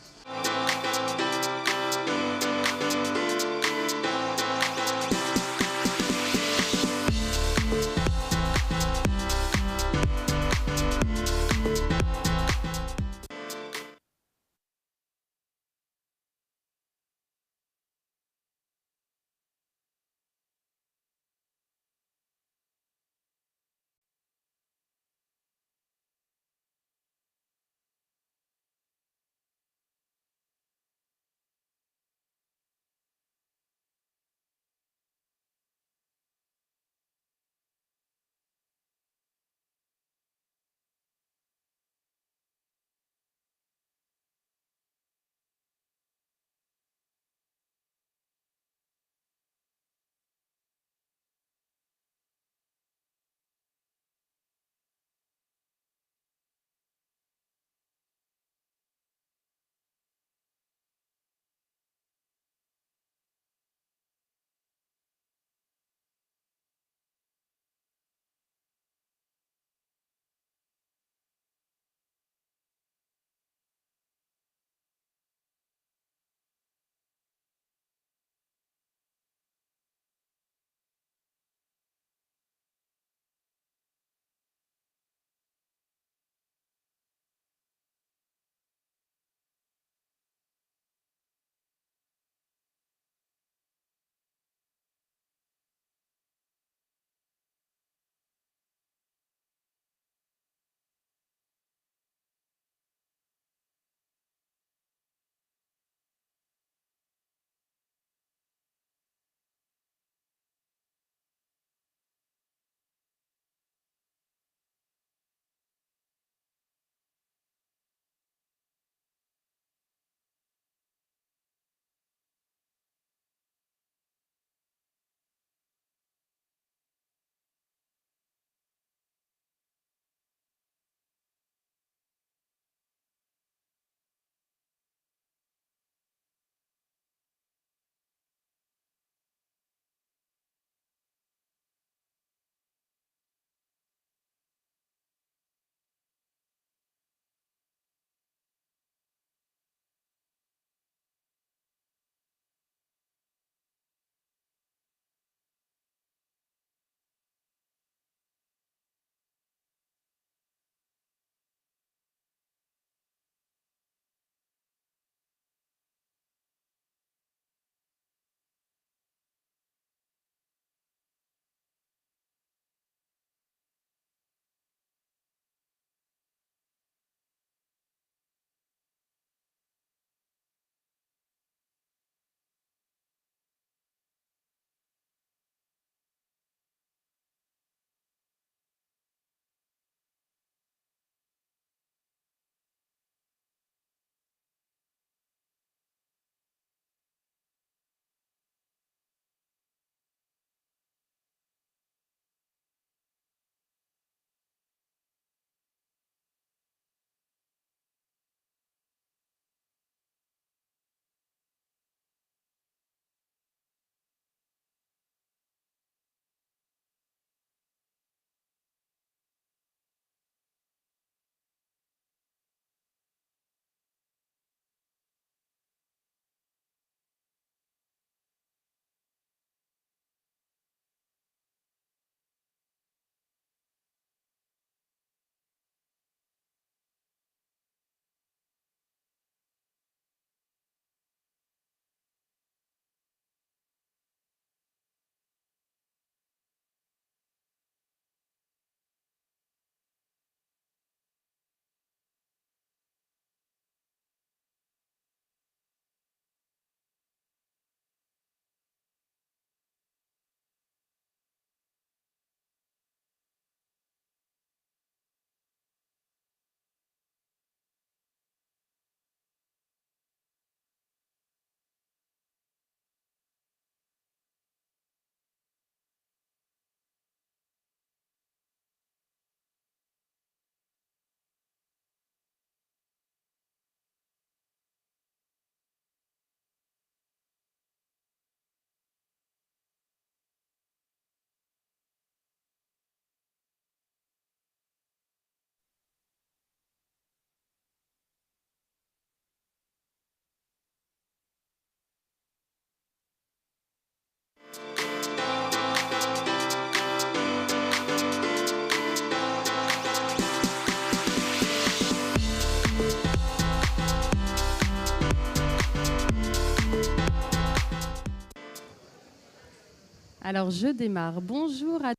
Alors, je démarre. Bonjour à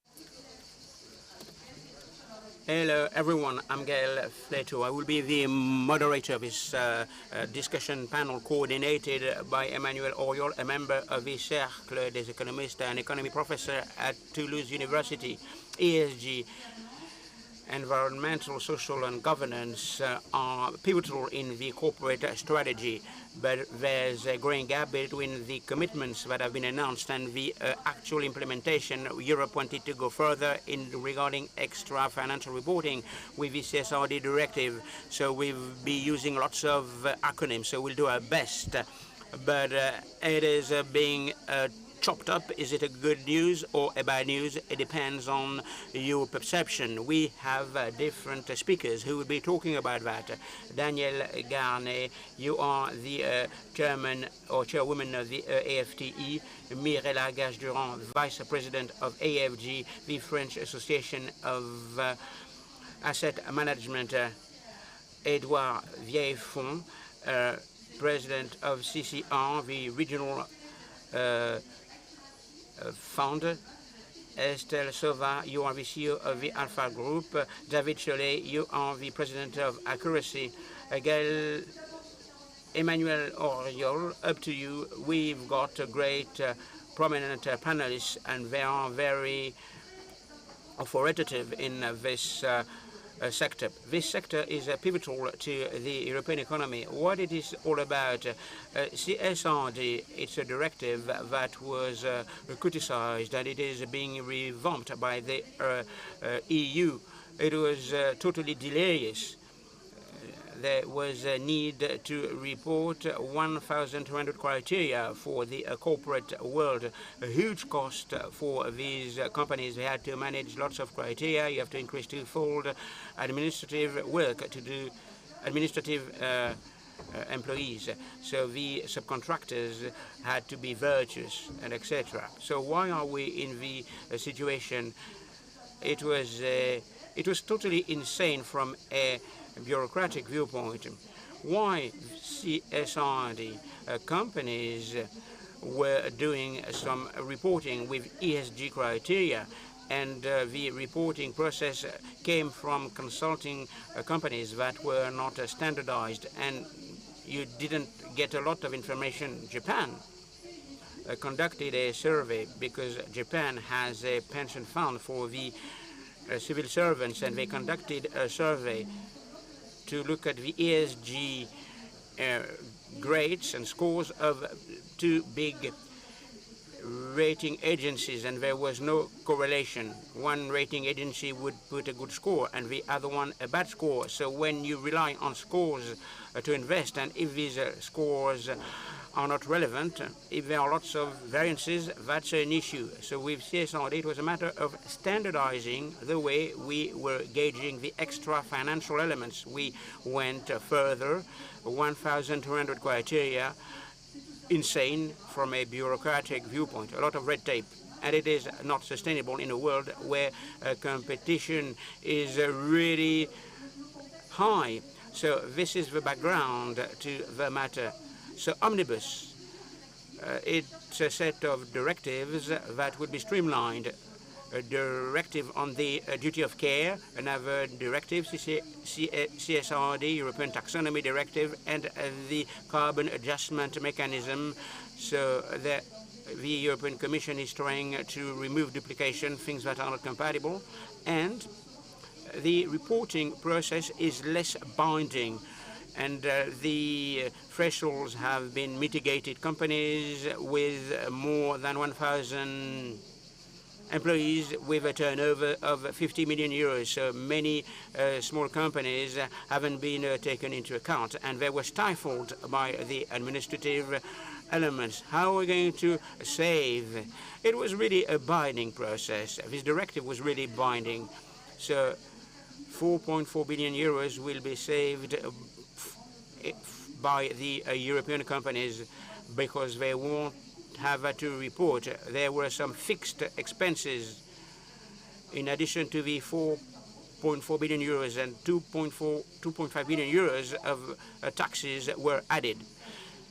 Hello, everyone. I'm Gail Fleto. I will be the moderator of this discussion panel coordinated by Emmanuel Oriol, a member of the Cercle des économistes and economy professor at Toulouse University. ESG, environmental, social, and governance are pivotal in the corporate strategy, but there's a growing gap between the commitments that have been announced and the actual implementation. Europe wanted to go further in regarding extra financial reporting with the CSRD directive, so we'll be using lots of acronyms, so we'll do our best. But it is being chopped up. Is it a good news or a bad news? It depends on your perception. We have different speakers who will be talking about that. Danielle Garnet, you are the chairman or chairwoman of the AFTE. Mirella Gage-Durand, vice president of AFG, the French Association of Asset Management. Edouard Vieillefond, president of CCR, the regional founder. Estelle Sova, you are the CEO of the Alpha Group. David Cholet, you are the president of Accuracy. Gail, Emmanuel Oriol, up to you. We've got a great prominent panelists, and they are very authoritative in this sector. This sector is pivotal to the European economy. What it is all about, CSRD, it's a directive that was criticized, and it is being revamped by the EU. It was totally delays. There was a need to report 1,200 criteria for the corporate world. A huge cost for these companies. They had to manage lots of criteria. You have to increase twofold administrative work to do administrative employees. So the subcontractors had to be virtuous and etc. So why are we in the situation? It was totally insane from a bureaucratic viewpoint. Why CSRD companies were doing some reporting with ESG criteria, and the reporting process came from consulting companies that were not standardized, and you didn't get a lot of information. Japan conducted a survey because Japan has a pension fund for the civil servants, and they conducted a survey to look at the ESG grades and scores of two big rating agencies, and there was no correlation. One rating agency would put a good score and the other one a bad score. So when you rely on scores to invest, and if these scores are not relevant, if there are lots of variances, that's an issue. So with CSRD, it was a matter of standardizing the way we were gauging the extra financial elements. We went further, 1,200 criteria, insane from a bureaucratic viewpoint, a lot of red tape. And it is not sustainable in a world where competition is really high. So this is the background to the matter. So Omnibus, it's a set of directives that would be streamlined. A directive on the duty of care, another directive, CSRD, European Taxonomy Directive, and the carbon adjustment mechanism. So the European Commission is trying to remove duplication, things that are not compatible, and the reporting process is less binding. And the thresholds have been mitigated. Companies with more than 1,000 employees with a turnover of 50 million euros. So many small companies haven't been taken into account, and they were stifled by the administrative elements. How are we going to save? It was really a binding process. This directive was really binding. So 4.4 billion euros will be saved by the European companies because they won't have to report. There were some fixed expenses in addition to the 4.4 billion euros, and 2.5 billion euros of taxes were added.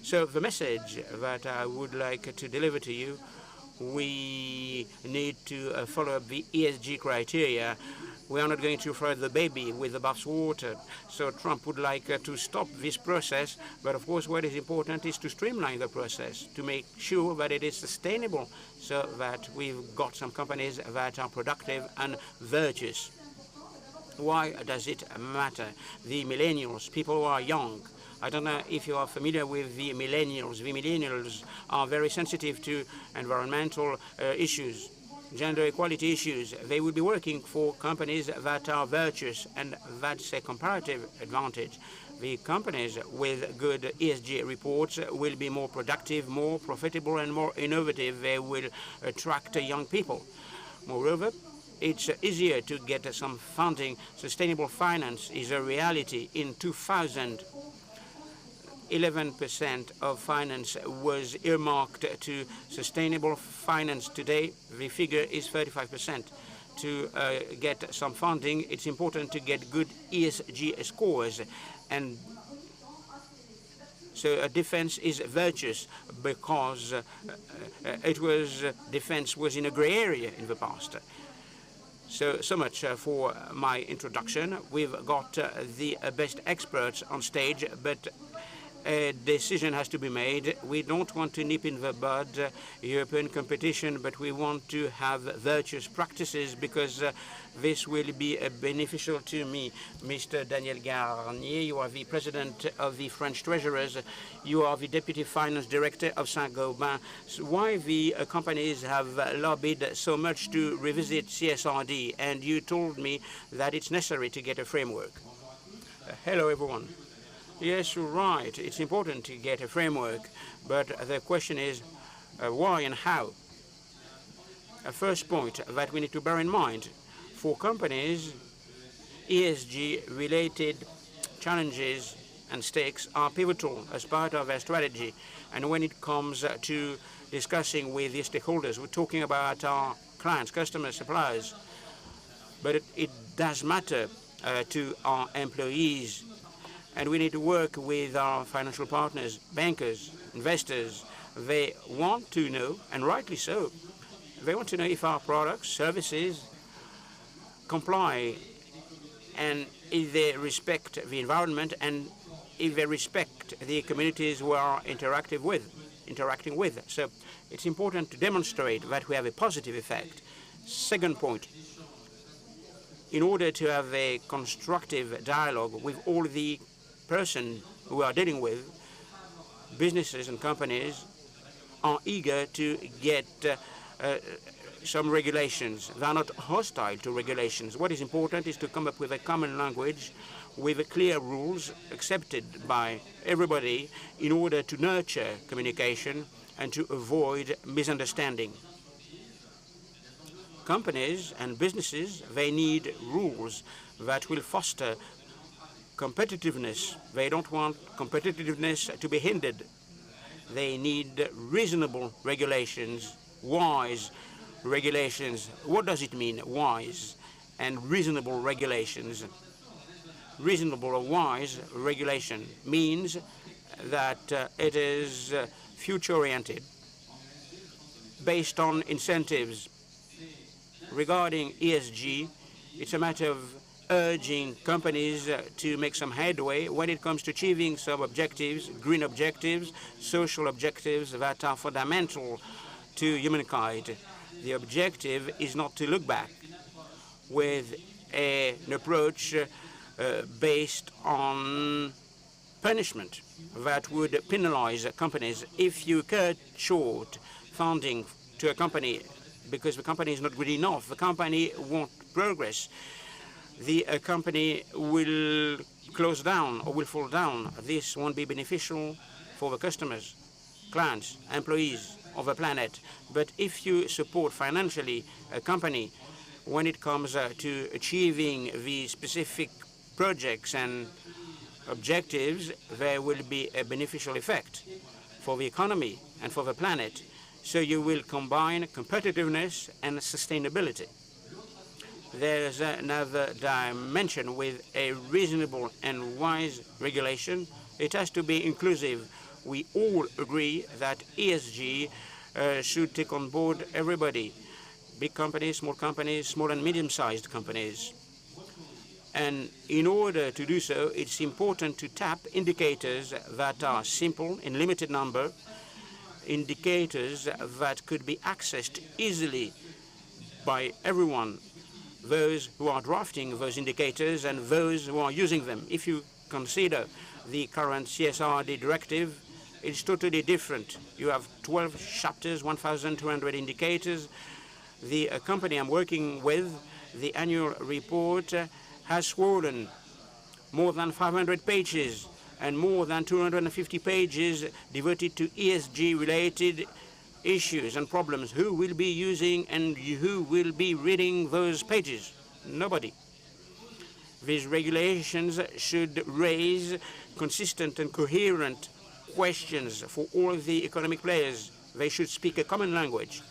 So the message that I would like to deliver to you, we need to follow up the ESG criteria. We are not going to throw the baby with the bathwater. So Trump would like to stop this process. But of course, what is important is to streamline the process, to make sure that it is sustainable, so that we've got some companies that are productive and virtuous. Why does it matter? The millennials, people who are young, I don't know if you are familiar with the millennials. The millennials are very sensitive to environmental issues, gender equality issues. They will be working for companies that are virtuous, and that's a comparative advantage. The companies with good ESG reports will be more productive, more profitable, and more innovative. They will attract young people. Moreover, it's easier to get some funding. Sustainable finance is a reality. In 2000, 11% of finance was earmarked to sustainable finance. Today, the figure is 35%. To get some funding, it's important to get good ESG scores. And so defense is virtuous because defense was in a gray area in the past. So much for my introduction. We've got the best experts on stage, but a decision has to be made. We don't want to nip in the bud European competition, but we want to have virtuous practices, because this will be beneficial to me. Mr. Daniel Garnier, you are the president of the French Treasurers. You are the deputy finance director of Saint-Gobain. So why the companies have lobbied so much to revisit CSRD? And you told me that it's necessary to get a framework. Hello, everyone. Yes, you're right. It's important to get a framework, but the question is why and how. A first point that we need to bear in mind, for companies, ESG-related challenges and stakes are pivotal as part of their strategy. And when it comes to discussing with the stakeholders, we're talking about our clients, customers, suppliers, but it does matter to our employees. And we need to work with our financial partners, bankers, investors. They want to know, and rightly so, they want to know if our products, services comply, and if they respect the environment, and if they respect the communities we are interacting with. So it's important to demonstrate that we have a positive effect. Second point, in order to have a constructive dialogue with all the person who are dealing with, businesses and companies are eager to get some regulations. They are not hostile to regulations. What is important is to come up with a common language with clear rules accepted by everybody in order to nurture communication and to avoid misunderstanding. Companies and businesses, they need rules that will foster competitiveness. They don't want competitiveness to be hindered. They need reasonable regulations, wise regulations. What does it mean, wise and reasonable regulations? Reasonable or wise regulation means that it is future-oriented, based on incentives. Regarding ESG, it's a matter of urging companies to make some headway when it comes to achieving some objectives, green objectives, social objectives that are fundamental to humankind. The objective is not to look back with an approach based on punishment that would penalize companies. If you cut short funding to a company because the company is not good enough, the company won't progress. The company will close down or will fall down. This won't be beneficial for the customers, clients, employees of the planet. But if you support financially a company when it comes to achieving the specific projects and objectives, there will be a beneficial effect for the economy and for the planet. So you will combine competitiveness and sustainability. There's another dimension with a reasonable and wise regulation. It has to be inclusive. We all agree that ESG should take on board everybody. big companies, small and medium-sized companies. And in order to do so, it's important to tap indicators that are simple, in limited number, indicators that could be accessed easily by everyone, those who are drafting those indicators and those who are using them. If you consider the current CSRD directive, it's totally different. You have 12 chapters, 1,200 indicators. The company I'm working with, the annual report, has swollen more than 500 pages and more than 250 pages devoted to ESG-related issues and problems. Who will be using and who will be reading those pages? Nobody. These regulations should raise consistent and coherent questions for all of the economic players. They should speak a common language.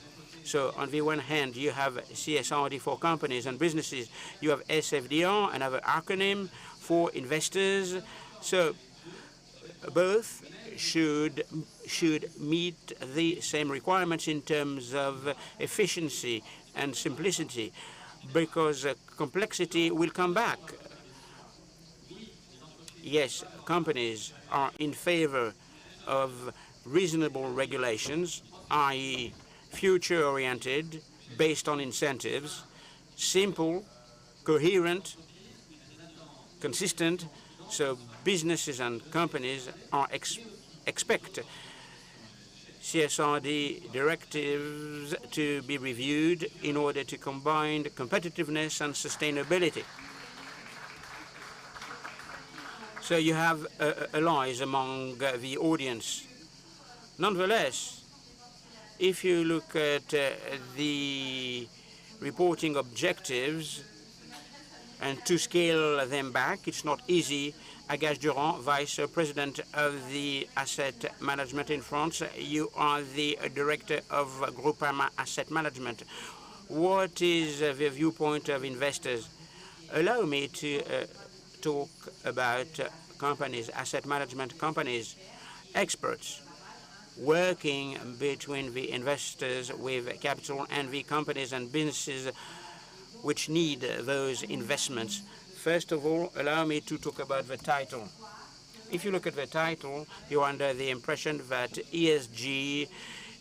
So on the one hand, you have CSRD for companies and businesses. You have SFDR, another acronym for investors. So both should meet the same requirements in terms of efficiency and simplicity, because complexity will come back. Yes, companies are in favor of reasonable regulations, i.e., future-oriented, based on incentives, simple, coherent, consistent, so businesses and companies are expect CSRD directives to be reviewed in order to combine competitiveness and sustainability. So you have allies among the audience. Nonetheless, if you look at the reporting objectives and to scale them back, it's not easy. Agache Durand, Vice President of the Asset Management in France, you are the Director of Groupama Asset Management. What is the viewpoint of investors? Allow me to talk about companies, asset management companies, experts working between the investors with capital and the companies and businesses which need those investments. First of all, allow me to talk about the title. If you look at the title, you're under the impression that ESG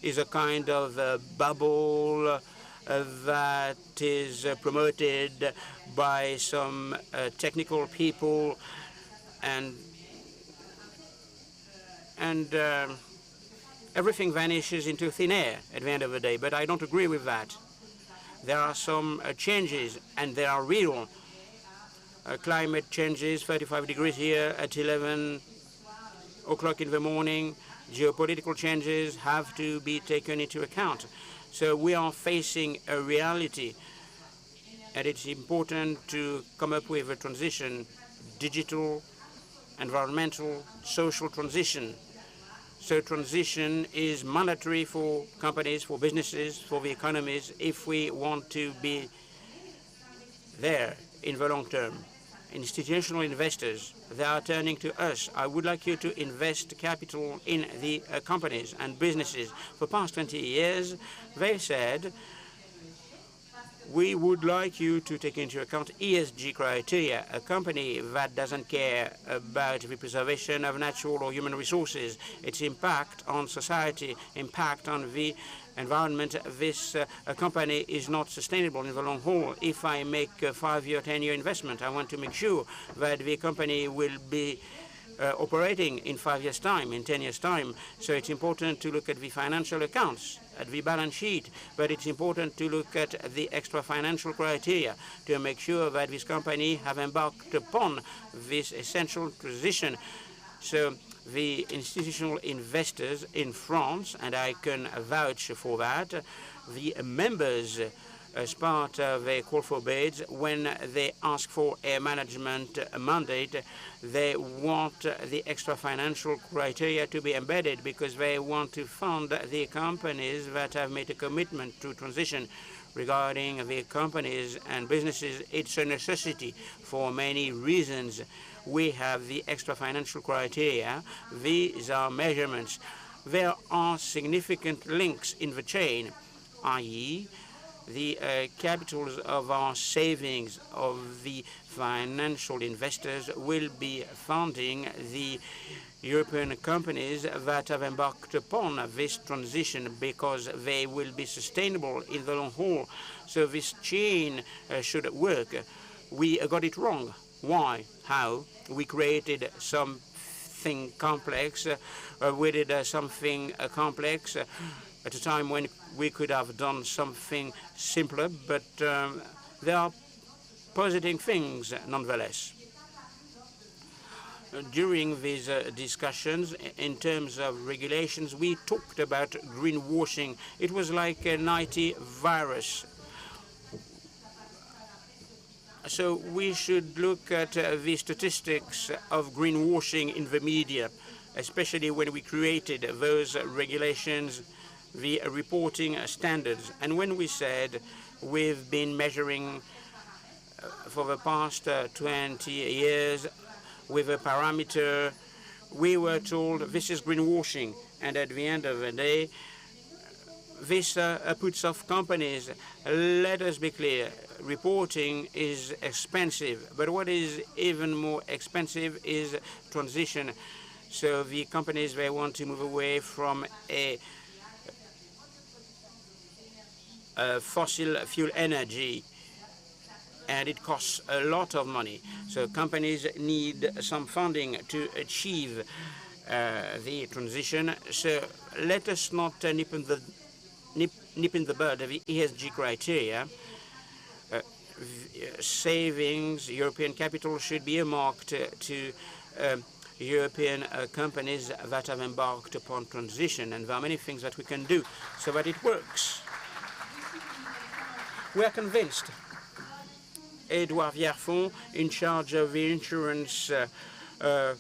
is a kind of a bubble that is promoted by some technical people and everything vanishes into thin air at the end of the day, but I don't agree with that. There are some changes, and they are real. Climate changes, 35 degrees here at 11 o'clock in the morning. Geopolitical changes have to be taken into account. So we are facing a reality, and it's important to come up with a transition, digital, environmental, social transition. So transition is mandatory for companies, for businesses, for the economies, if we want to be there in the long term. Institutional investors, they are turning to us. I would like you to invest capital in the companies and businesses. For the past 20 years, they said, we would like you to take into account ESG criteria. A company that doesn't care about the preservation of natural or human resources, its impact on society, impact on the environment, this company is not sustainable in the long haul. If I make a 5-year, 10-year investment, I want to make sure that the company will be operating in 5 years' time, in 10 years' time. So it's important to look at the financial accounts, at the balance sheet, but it's important to look at the extra financial criteria to make sure that this company have embarked upon this essential transition. So the institutional investors in France, and I can vouch for that, the members as part of a call for bids, when they ask for a management mandate, they want the extra financial criteria to be embedded because they want to fund the companies that have made a commitment to transition. Regarding the companies and businesses, it's a necessity for many reasons. We have the extra financial criteria. These are measurements. There are significant links in the chain, i.e., the capitals of our savings, of the financial investors, will be funding the European companies that have embarked upon this transition, because they will be sustainable in the long haul. So this chain should work. We got it wrong. Why? How? We created something complex. We did something complex at a time when we could have done something simpler, but there are positive things nonetheless. During these discussions, in terms of regulations, we talked about greenwashing. It was like a 90 virus. So we should look at the statistics of greenwashing in the media, especially when we created those regulations, the reporting standards. And when we said we've been measuring for the past 20 years with a parameter, we were told this is greenwashing. And at the end of the day, this puts off companies. Let us be clear, reporting is expensive, but what is even more expensive is transition. So the companies, they want to move away from a fossil fuel energy, and it costs a lot of money. So companies need some funding to achieve the transition. So let us not nip in the bud of the ESG criteria. Savings, European capital should be earmarked to European companies that have embarked upon transition, and there are many things that we can do so that it works. We are convinced. Edouard Vierfond, in charge of the insurance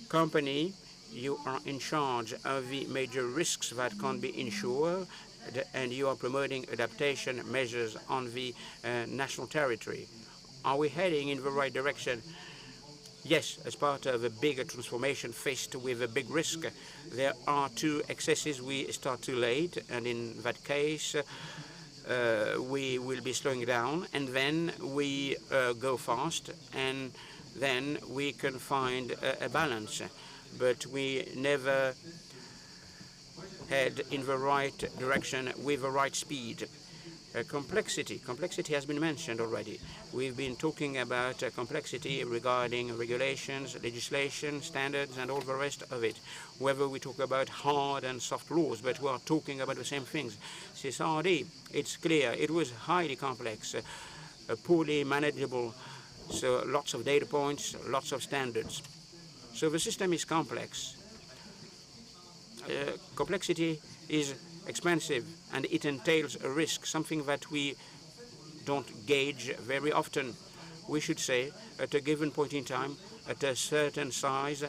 company, you are in charge of the major risks that can be insured, and you are promoting adaptation measures on the national territory. Are we heading in the right direction? Yes, as part of a bigger transformation faced with a big risk. There are two excesses. We start too late, and in that case, we will be slowing down, and then we go fast, and then we can find a balance. But we never head in the right direction with the right speed. Complexity. Complexity has been mentioned already. We've been talking about complexity regarding regulations, legislation, standards, and all the rest of it. Whether we talk about hard and soft laws, but we are talking about the same things. CSRD, it's clear, it was highly complex, poorly manageable, so lots of data points, lots of standards. So the system is complex. Complexity is expensive, and it entails a risk, something that we don't gauge very often. We should say, at a given point in time, at a certain size,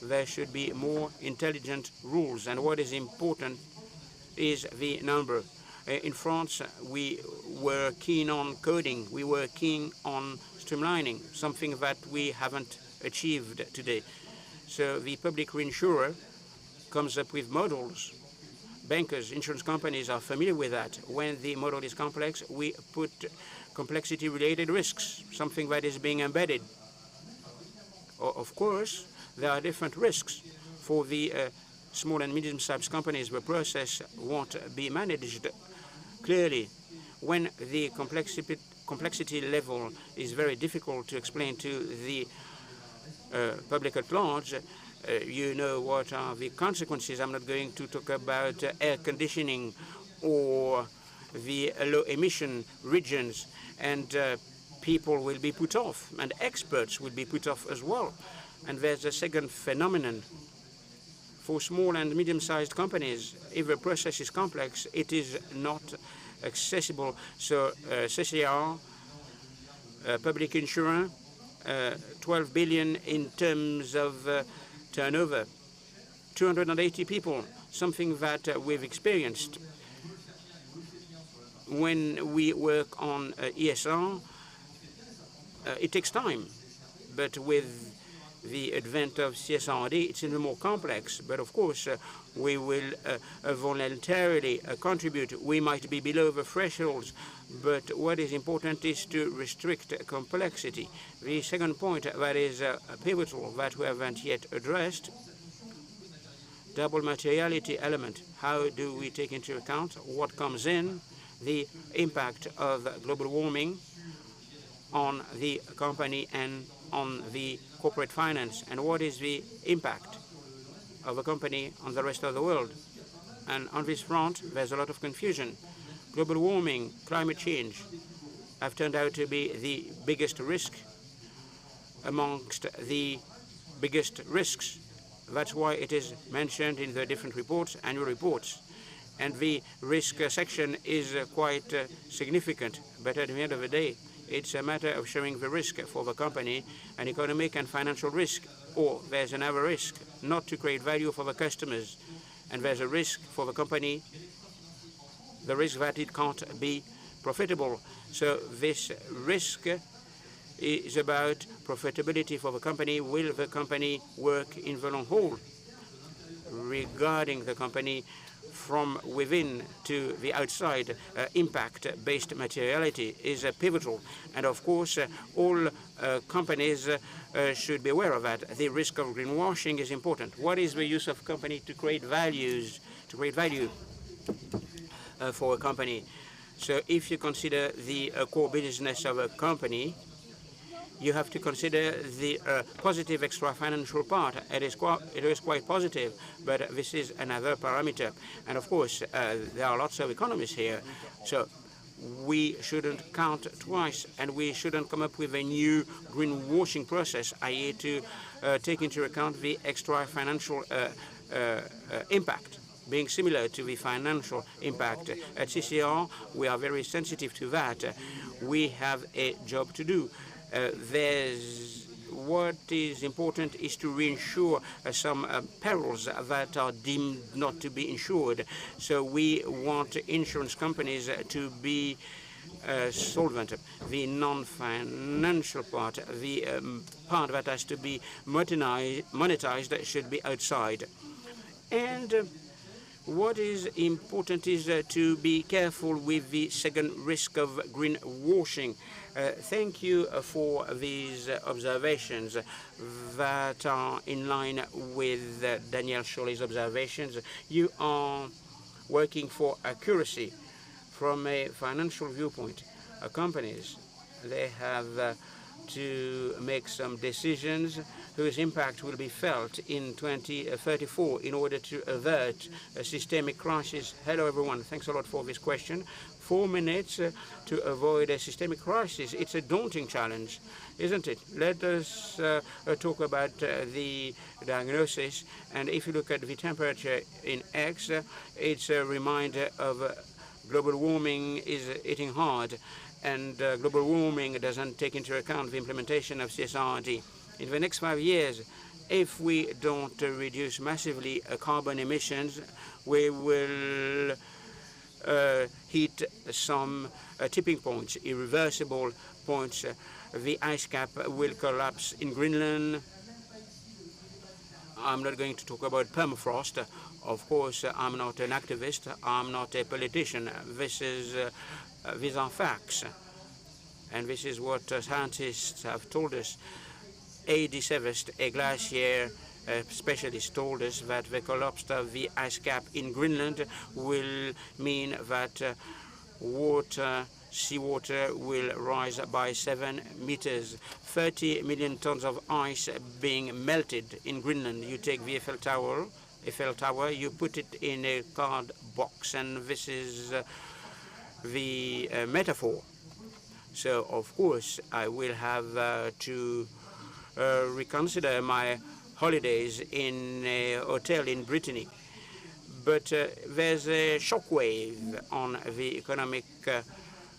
there should be more intelligent rules. And what is important is the number. In France, we were keen on coding. We were keen on streamlining, something that we haven't achieved today. So the public reinsurer comes up with models. Bankers, insurance companies are familiar with that. When the model is complex, we put complexity-related risks, something that is being embedded. Of course, there are different risks. For the small and medium-sized companies, the process won't be managed clearly. When the complexity level is very difficult to explain to the public at large, you know what are the consequences. I'm not going to talk about air conditioning or the low-emission regions, and people will be put off, and experts will be put off as well. And there's a second phenomenon. For small and medium-sized companies, if the process is complex, it is not accessible. So CCR, public insurance, 12 billion in terms of turnover, 280 people, something that we've experienced. When we work on ESR, it takes time, but with the advent of CSRD, it's even more complex. But of course, we will voluntarily contribute. We might be below the thresholds, But what is important is to restrict complexity. The second point that is pivotal that we haven't yet addressed, double materiality element. How do we take into account what comes in, the impact of global warming on the company and on the corporate finance, and what is the impact of a company on the rest of the world? And on this front, there's a lot of confusion. Global warming, climate change have turned out to be the biggest risk amongst the biggest risks. That's why it is mentioned in the different reports, annual reports. And the risk section is quite significant. But at the end of the day, it's a matter of showing the risk for the company, an economic and financial risk, or there's another risk, not to create value for the customers. And there's a risk for the company, the risk that it can't be profitable. So this risk is about profitability for the company. Will the company work in the long haul? Regarding the company from within to the outside, impact-based materiality is pivotal. And of course, all companies should be aware of that. The risk of greenwashing is important. What is the use of company to create values, to create value for a company? So if you consider the core business of a company, you have to consider the positive extra financial part. It is quite positive, but this is another parameter. And of course, there are lots of economists here. So we shouldn't count twice, and we shouldn't come up with a new greenwashing process, i.e. to take into account the extra financial impact being similar to the financial impact. At CCR, we are very sensitive to that. We have a job to do. What is important is to reinsure some perils that are deemed not to be insured. So we want insurance companies to be solvent. The non-financial part, the part that has to be monetized should be outside. And what is important is to be careful with the second risk of greenwashing. Thank you for these observations that are in line with Daniel Chollet's observations. You are working for accuracy from a financial viewpoint. Companies, they have to make some decisions whose impact will be felt in 2034 in order to avert a systemic crisis. Hello, everyone. Thanks a lot for this question. 4 minutes to avoid a systemic crisis. It's a daunting challenge, isn't it? Let us talk about the diagnosis. And if you look at the temperature in X, it's a reminder of global warming is hitting hard. And global warming doesn't take into account the implementation of CSRD. In the next 5 years, if we don't reduce massively carbon emissions, we will hit some tipping points, irreversible points. The ice cap will collapse in Greenland. I'm not going to talk about permafrost. Of course, I'm not an activist. I'm not a politician. These are facts. And this is what scientists have told us. A.D. Sevest, a glacier specialist, told us that the collapse of the ice cap in Greenland will mean that seawater will rise by 7 meters. 30 million tons of ice being melted in Greenland. You take the Eiffel Tower, you put it in a card box, and this is the metaphor. So, of course, I will have to reconsider my holidays in a hotel in Brittany. But there's a shockwave on the economic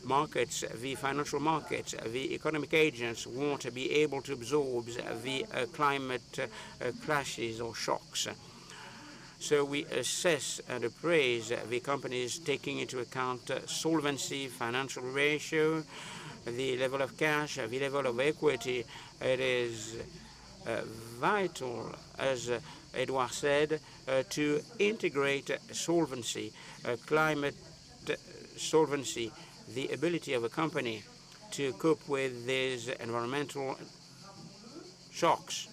markets, the financial markets. The economic agents want to be able to absorb the climate clashes or shocks. So we assess and appraise the companies taking into account solvency, financial ratio, the level of cash, the level of equity. It is vital, as Edouard said, to integrate solvency, climate solvency, the ability of a company to cope with these environmental shocks.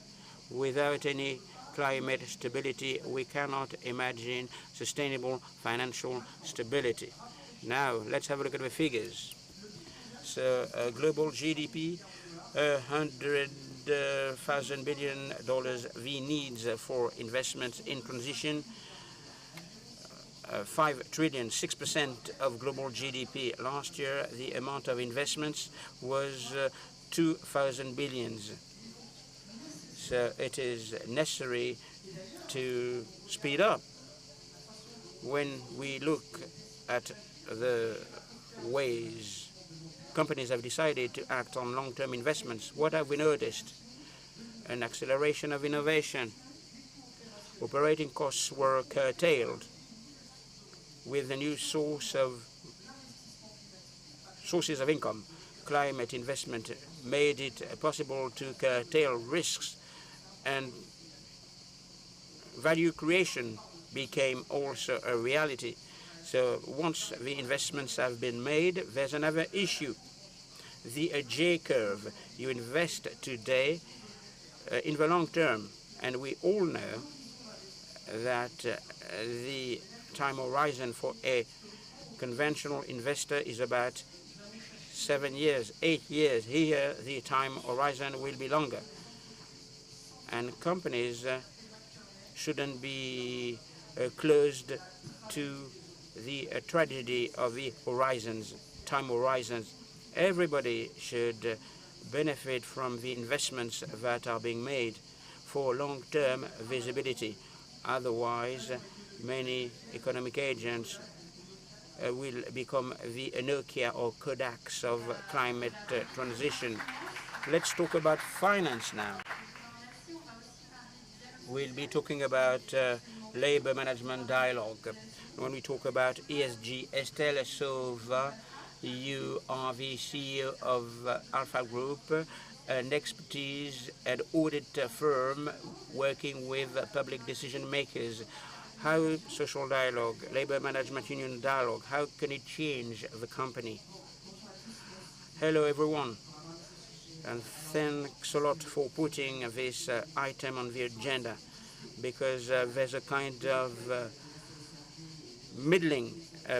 Without any climate stability, we cannot imagine sustainable financial stability. Now, let's have a look at the figures. So, global GDP, $100,000 billion, the needs for investments in transition, 5 trillion, 6% of global GDP. Last year, the amount of investments was 2,000 billions. So it is necessary to speed up. When we look at the ways companies have decided to act on long-term investments, what have we noticed? An acceleration of innovation. Operating costs were curtailed with a new sources of income. Climate investment made it possible to curtail risks, and value creation became also a reality. So once the investments have been made, there's another issue. The J curve. You invest today in the long term, and we all know that the time horizon for a conventional investor is about 7 years, 8 years. Here, the time horizon will be longer. And companies shouldn't be closed to the tragedy of the horizons, time horizons. Everybody should benefit from the investments that are being made for long-term visibility. Otherwise, many economic agents will become the Nokia or Kodaks of climate transition. Let's talk about finance now. We'll be talking about labor management dialogue. When we talk about ESG, Estelle Sauva, you are the CEO of Alpha Group, an expertise and audit firm working with public decision makers. How social dialogue, labor management union dialogue, how can it change the company? Hello, everyone, and thanks a lot for putting this item on the agenda, because there's a kind of middling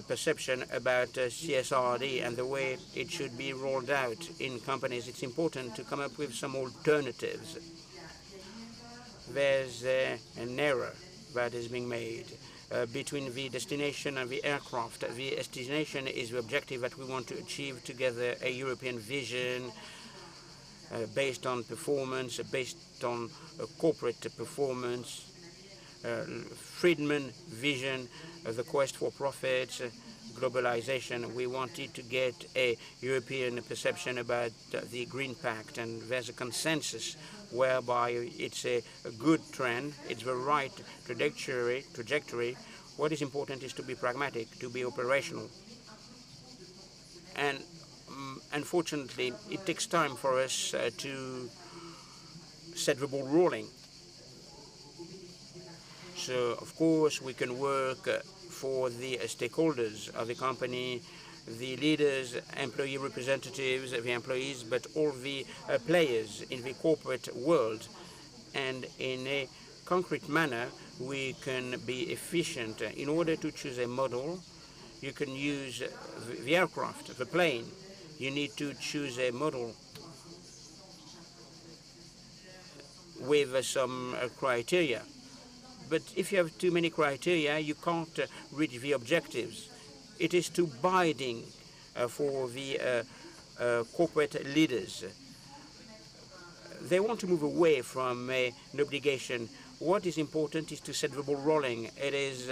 perception about CSRD and the way it should be rolled out in companies. It's important to come up with some alternatives. There's an error that is being made between the destination and the aircraft. The destination is the objective that we want to achieve together, a European vision based on performance, based on corporate performance, Friedman vision, the quest for profits, globalization. We wanted to get a European perception about the Green Pact, and there's a consensus whereby it's a good trend, it's the right trajectory. What is important is to be pragmatic, to be operational. And unfortunately, it takes time for us to set the ball rolling. So, of course, we can work for the stakeholders of the company, the leaders, employee representatives, the employees, but all the players in the corporate world. And in a concrete manner, we can be efficient. In order to choose a model, you can use the aircraft, the plane. You need to choose a model with some criteria. But if you have too many criteria, you can't reach the objectives. It is too binding for the corporate leaders. They want to move away from an obligation. What is important is to set the ball rolling. It is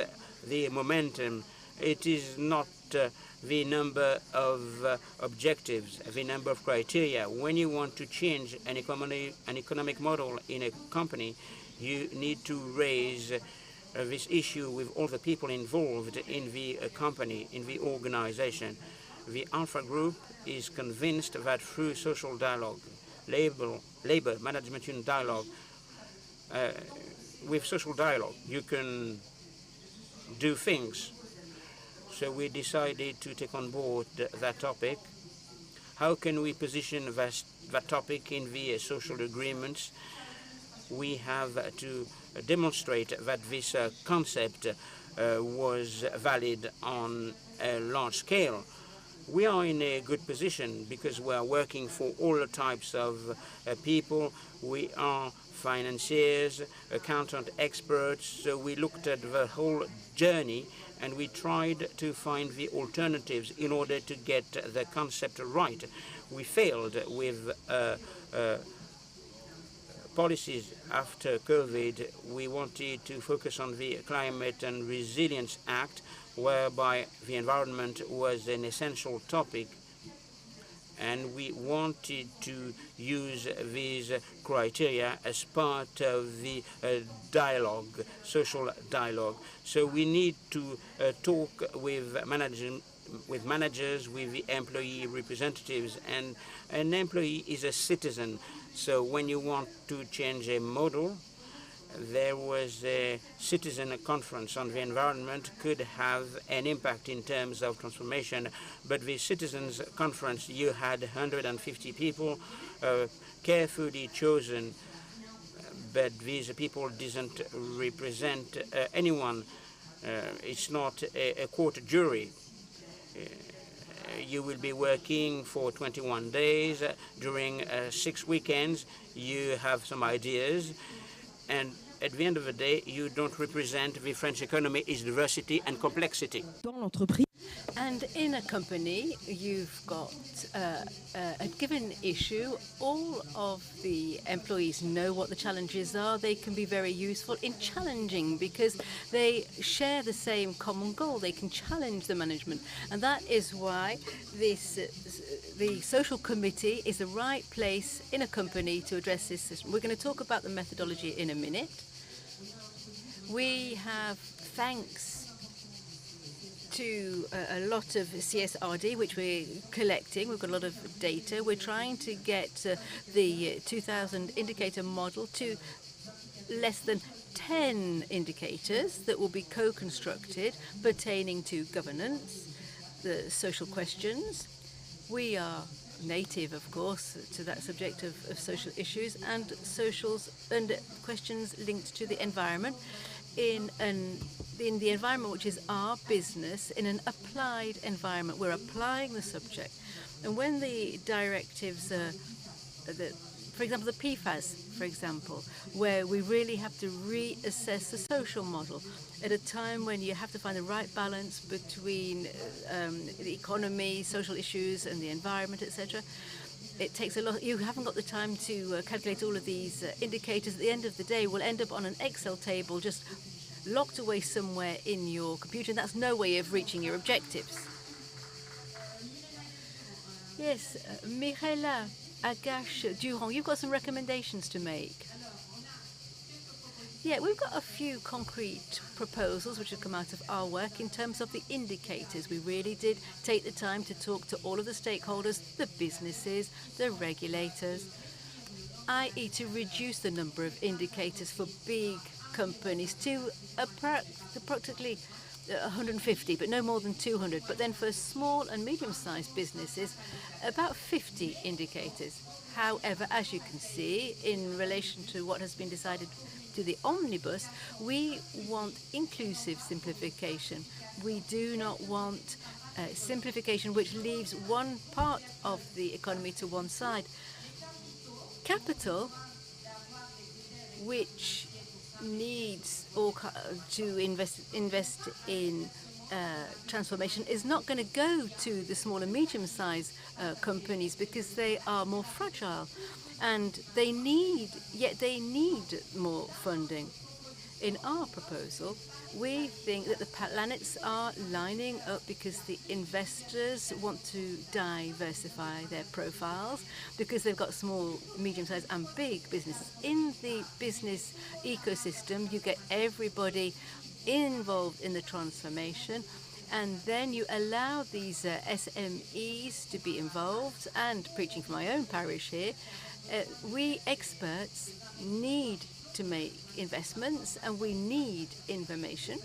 the momentum. It is not the number of objectives, the number of criteria. When you want to change an economic model in a company, you need to raise this issue with all the people involved in the company, in the organization. The Alpha Group is convinced that through social dialogue, labor management union dialogue, with social dialogue, you can do things. So we decided to take on board that topic. How can we position that topic in the social agreements? We have to demonstrate that this concept was valid on a large scale. We are in a good position because we are working for all types of people. We are financiers, accountant experts, so we looked at the whole journey and we tried to find the alternatives in order to get the concept right. We failed with policies after COVID. We wanted to focus on the Climate and Resilience Act, whereby the environment was an essential topic, and we wanted to use these criteria as part of the dialogue, social dialogue. So we need to talk with managers, with the employee representatives, and an employee is a citizen. So when you want to change a model, there was a citizen conference on the environment could have an impact in terms of transformation, but the citizens conference, you had 150 people carefully chosen, but these people didn't represent anyone. It's not a court jury. You will be working for 21 days. During 6 weekends, you have some ideas. And at the end of the day, you don't represent the French economy, its diversity and complexity. And in a company, you've got a given issue. All of the employees know what the challenges are. They can be very useful in challenging because they share the same common goal. They can challenge the management. And that is why the social committee is the right place in a company to address this system. We're going to talk about the methodology in a minute. We have, thanks to a lot of CSRD, which we're collecting. We've got a lot of data. We're trying to get the 2000 indicator model to less than 10 indicators that will be co-constructed pertaining to governance, the social questions. We are native, of course, to that subject of social issues and socials and questions linked to the environment. In the environment, which is our business, in an applied environment. We're applying the subject. And when the directives, for example, the PFAS, for example, where we really have to reassess the social model at a time when you have to find the right balance between the economy, social issues, and the environment, etc. It takes a lot. You haven't got the time to calculate all of these indicators. At the end of the day, we'll end up on an Excel table just locked away somewhere in your computer, and that's no way of reaching your objectives. Yes, Mireille Agache-Durand, you've got some recommendations to make. Yeah, we've got a few concrete proposals which have come out of our work in terms of the indicators. We really did take the time to talk to all of the stakeholders, the businesses, the regulators, i.e. to reduce the number of indicators for big companies to practically 150, but no more than 200. But then for small and medium-sized businesses, about 50 indicators. However, as you can see, in relation to what has been decided to the omnibus, we want inclusive simplification. We do not want simplification which leaves one part of the economy to one side. Capital, which needs to invest in transformation, is not going to go to the small and medium-sized companies because they are more fragile, and they need more funding. In our proposal, we think that the planets are lining up because the investors want to diversify their profiles, because they've got small, medium-sized and big businesses. In the business ecosystem, you get everybody involved in the transformation, and then you allow these SMEs to be involved. And preaching for my own parish here, we experts need to make investments and we need information.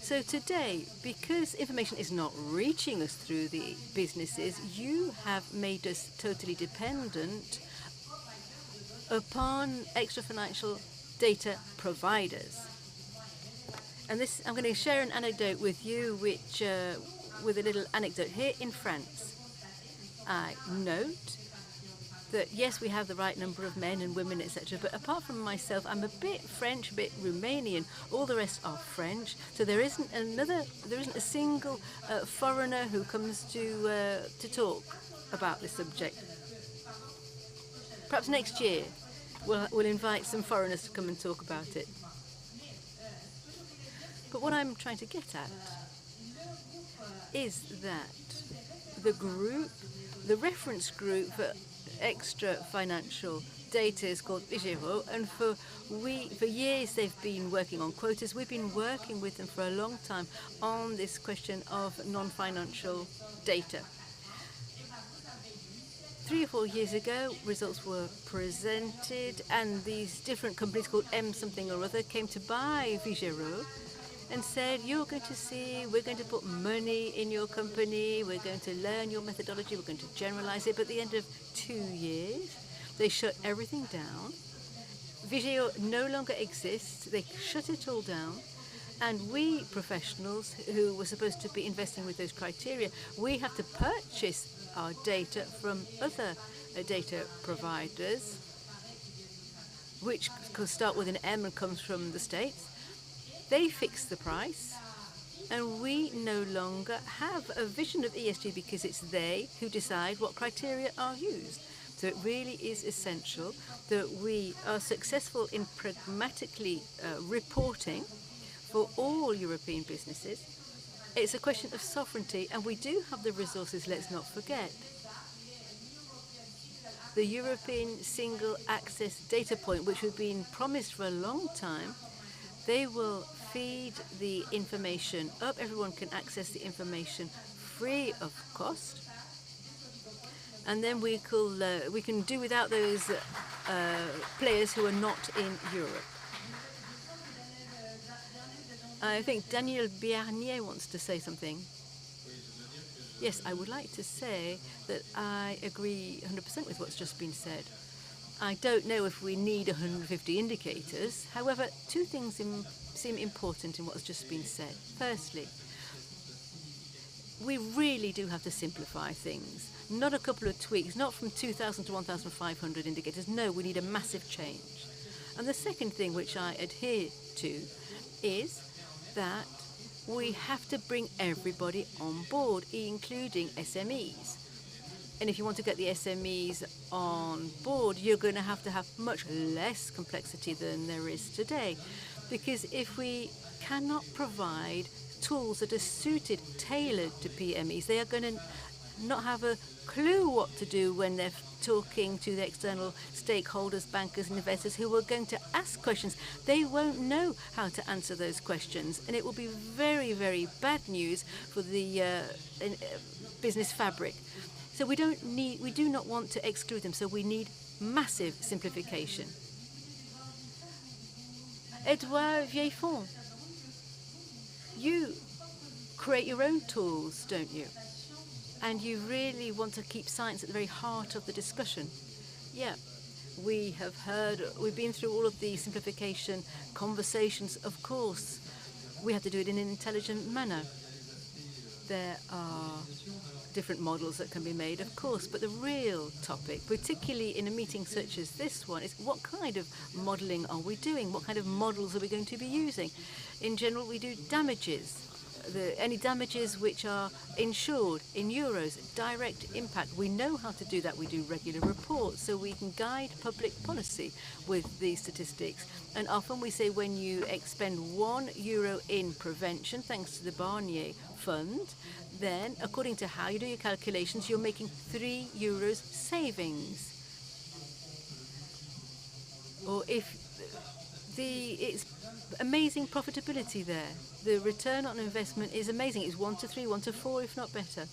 So today, because information is not reaching us through the businesses, you have made us totally dependent upon extra financial data providers. And this, I'm going to share an anecdote with you, with a little anecdote. Here in France, I note that yes, we have the right number of men and women, etc. But apart from myself, I'm a bit French, a bit Romanian. All the rest are French. So there isn't a single foreigner who comes to talk about this subject. Perhaps next year we'll invite some foreigners to come and talk about it. But what I'm trying to get at is that the reference group for extra financial data is called Vigero, and for years they've been working on quotas. We've been working with them for a long time on this question of non-financial data. 3 or 4 years ago, results were presented, and these different companies called M something or other came to buy Vigero and said, you're going to see, we're going to put money in your company, we're going to learn your methodology, we're going to generalize it. But at the end of 2 years, they shut everything down. Vigeo no longer exists. They shut it all down. And we professionals who were supposed to be investing with those criteria, we have to purchase our data from other data providers, which could start with an M and comes from the States. They fix the price, and we no longer have a vision of ESG because it's they who decide what criteria are used. So it really is essential that we are successful in pragmatically reporting for all European businesses. It's a question of sovereignty, and we do have the resources, let's not forget. The European Single Access Data Point, which we've been promised for a long time, they will feed the information up. Everyone can access the information free of cost. And then we can do without those players who are not in Europe. I think Daniel Biarnier wants to say something. Yes, I would like to say that I agree 100% with what's just been said. I don't know if we need 150 indicators. However, two things seem important in what's just been said. Firstly, we really do have to simplify things. Not a couple of tweaks, not from 2,000 to 1,500 indicators. No, we need a massive change. And the second thing which I adhere to is that we have to bring everybody on board, including SMEs. And if you want to get the SMEs on board, you're going to have much less complexity than there is today. Because if we cannot provide tools that are suited, tailored to PMEs, they are going to not have a clue what to do when they're talking to the external stakeholders, bankers and investors who are going to ask questions. They won't know how to answer those questions, and it will be very, very bad news for the business fabric. So we do not want to exclude them, so we need massive simplification. Edouard Vieillefond, you create your own tools, don't you? And you really want to keep science at the very heart of the discussion. Yeah, we've been through all of the simplification conversations. Of course, we have to do it in an intelligent manner. There are different models that can be made, of course, but the real topic, particularly in a meeting such as this one, is what kind of modeling are we doing? What kind of models are we going to be using? In general, we do damages. Any damages which are insured in euros, direct impact. We know how to do that. We do regular reports, so we can guide public policy with these statistics. And often we say when you expend €1 in prevention, thanks to the Barnier Fund, then according to how you do your calculations, you're making €3 savings. Or it's amazing profitability there. The return on investment is amazing. It's 1 to 3, 1 to 4, if not better.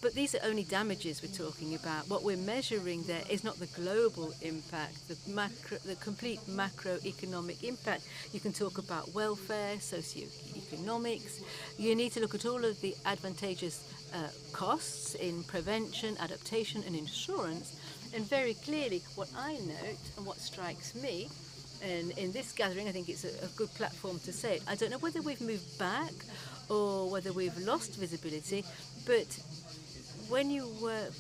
But these are only damages we're talking about. What we're measuring there is not the global impact, the complete macroeconomic impact. You can talk about welfare, socioeconomics. You need to look at all of the advantageous costs in prevention, adaptation, and insurance. And very clearly, what I note and what strikes me, and in this gathering, I think it's a good platform to say it. I don't know whether we've moved back or whether we've lost visibility, but when you work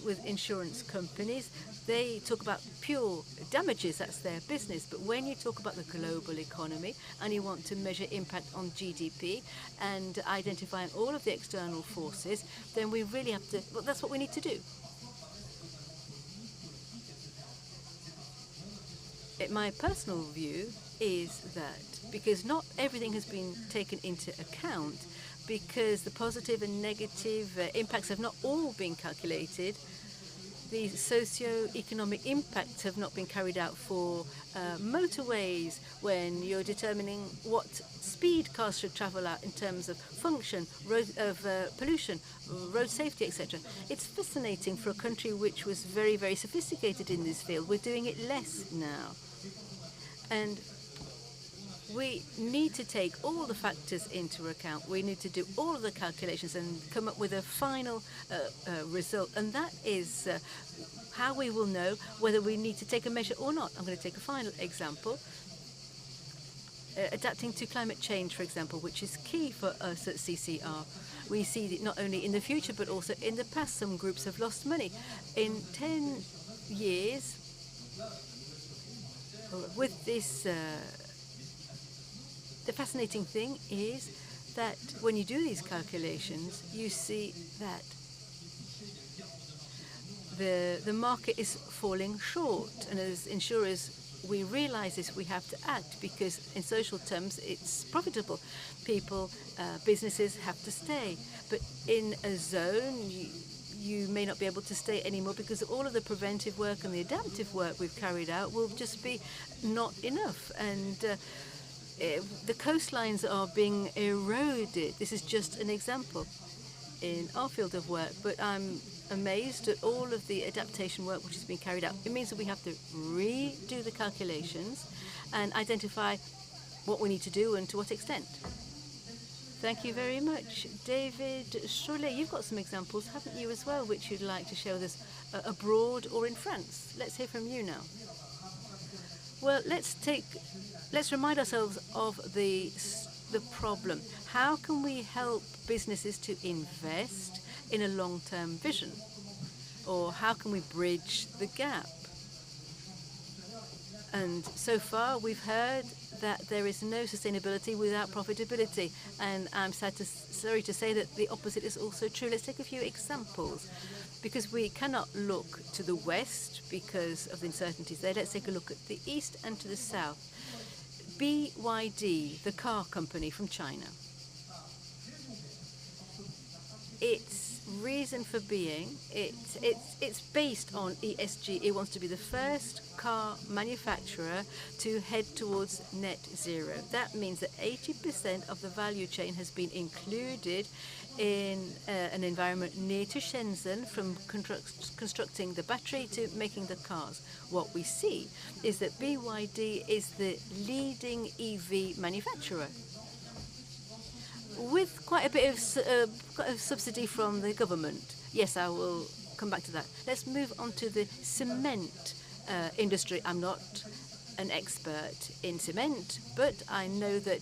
with insurance companies, they talk about pure damages, that's their business. But when you talk about the global economy and you want to measure impact on GDP and identifying all of the external forces, then we really have to, well, that's what we need to do. My personal view is that because not everything has been taken into account, because the positive and negative impacts have not all been calculated, the socio-economic impacts have not been carried out for motorways when you're determining what speed cars should travel at in terms of function, pollution, road safety, etc. It's fascinating for a country which was very, very sophisticated in this field. We're doing it less now. And we need to take all the factors into account. We need to do all of the calculations and come up with a final result. And that is how we will know whether we need to take a measure or not. I'm going to take a final example. Adapting to climate change, for example, which is key for us at CCR. We see that not only in the future, but also in the past, some groups have lost money. In 10 years, with this, the fascinating thing is that when you do these calculations, you see that the market is falling short. And as insurers, we realize this, we have to act, because in social terms, it's profitable. People, businesses have to stay. But in a zone, you may not be able to stay anymore because all of the preventive work and the adaptive work we've carried out will just be not enough. And the coastlines are being eroded. This is just an example in our field of work, but I'm amazed at all of the adaptation work which has been carried out. It means that we have to redo the calculations and identify what we need to do and to what extent. Thank you very much. David Cholet, you've got some examples, haven't you, as well, which you'd like to show us abroad or in France? Let's hear from you now. Well, let's remind ourselves of the problem. How can we help businesses to invest in a long-term vision? Or how can we bridge the gap? And so far, we've heard that there is no sustainability without profitability. And I'm sorry to say that the opposite is also true. Let's take a few examples. Because we cannot look to the west because of the uncertainties there. Let's take a look at the east and to the south. BYD, the car company from China. Its reason for being, it's based on ESG. It wants to be the first car manufacturer to head towards net zero. That means that 80% of the value chain has been included in an environment near to Shenzhen, from constructing the battery to making the cars. What we see is that BYD is the leading EV manufacturer, with quite a bit of subsidy from the government. Yes, I will come back to that. Let's move on to the cement industry. I'm not an expert in cement, but I know that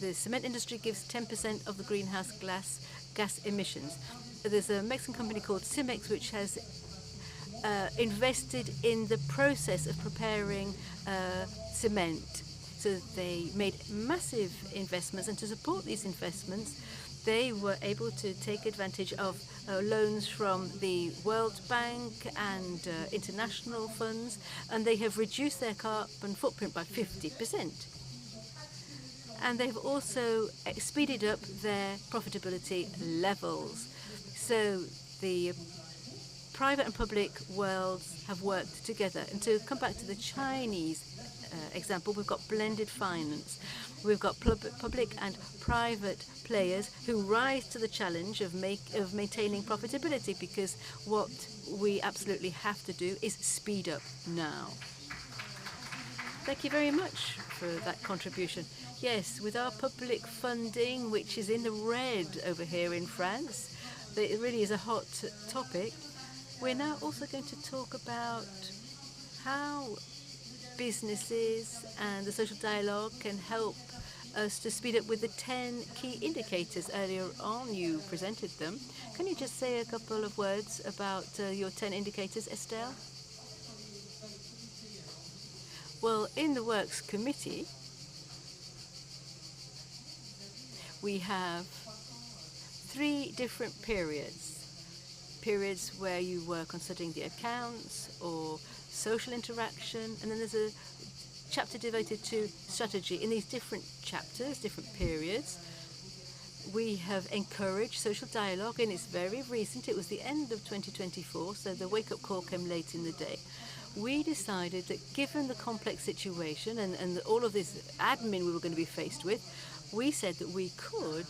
the cement industry gives 10% of the greenhouse gas emissions. There's a Mexican company called Cimex which has invested in the process of preparing cement. So they made massive investments, and to support these investments, they were able to take advantage of loans from the World Bank and international funds, and they have reduced their carbon footprint by 50%. And they've also speeded up their profitability levels. So the private and public worlds have worked together. And to come back to the Chinese example, we've got blended finance. We've got public and private players who rise to the challenge of maintaining profitability, because what we absolutely have to do is speed up now. Thank you very much for that contribution. Yes, with our public funding, which is in the red over here in France, it really is a hot topic. We're now also going to talk about how businesses and the social dialogue can help us to speed up with the 10 key indicators. Earlier on, you presented them. Can you just say a couple of words about your 10 indicators, Estelle? Well, in the Works Committee, we have 3 different periods. Periods where you work on studying the accounts or social interaction, and then there's a chapter devoted to strategy. In these different chapters, different periods, we have encouraged social dialogue, and it's very recent. It was the end of 2024, so the wake-up call came late in the day. We decided that given the complex situation and all of this admin we were going to be faced with, we said that we could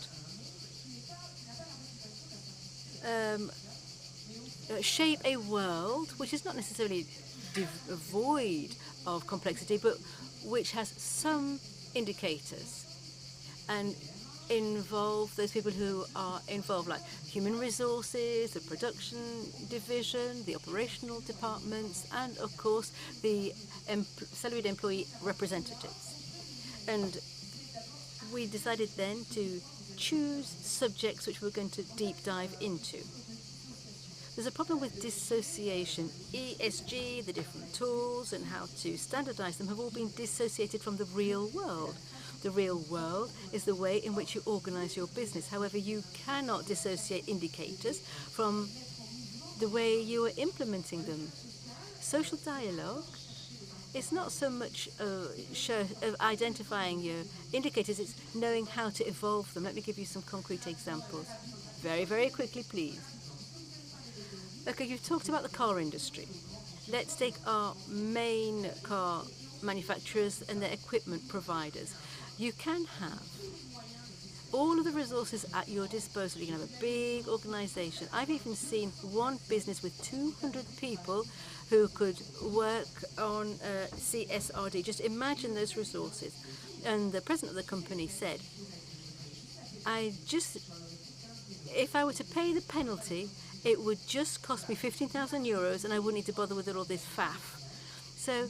shape a world which is not necessarily devoid of complexity, but which has some indicators and involve those people who are involved, like human resources, the production division, the operational departments, and of course the salaried employee representatives. And we decided then to choose subjects which we're going to deep dive into. There's a problem with dissociation. ESG, the different tools and how to standardize them have all been dissociated from the real world. The real world is the way in which you organize your business. However, you cannot dissociate indicators from the way you are implementing them. Social dialogue is not so much identifying your indicators, it's knowing how to evolve them. Let me give you some concrete examples. Very, very quickly, please. Okay, you've talked about the car industry. Let's take our main car manufacturers and their equipment providers. You can have all of the resources at your disposal. You can have a big organization. I've even seen one business with 200 people who could work on CSRD. Just imagine those resources. And the president of the company said, if I were to pay the penalty, it would just cost me 15,000 euros and I wouldn't need to bother with all this faff. So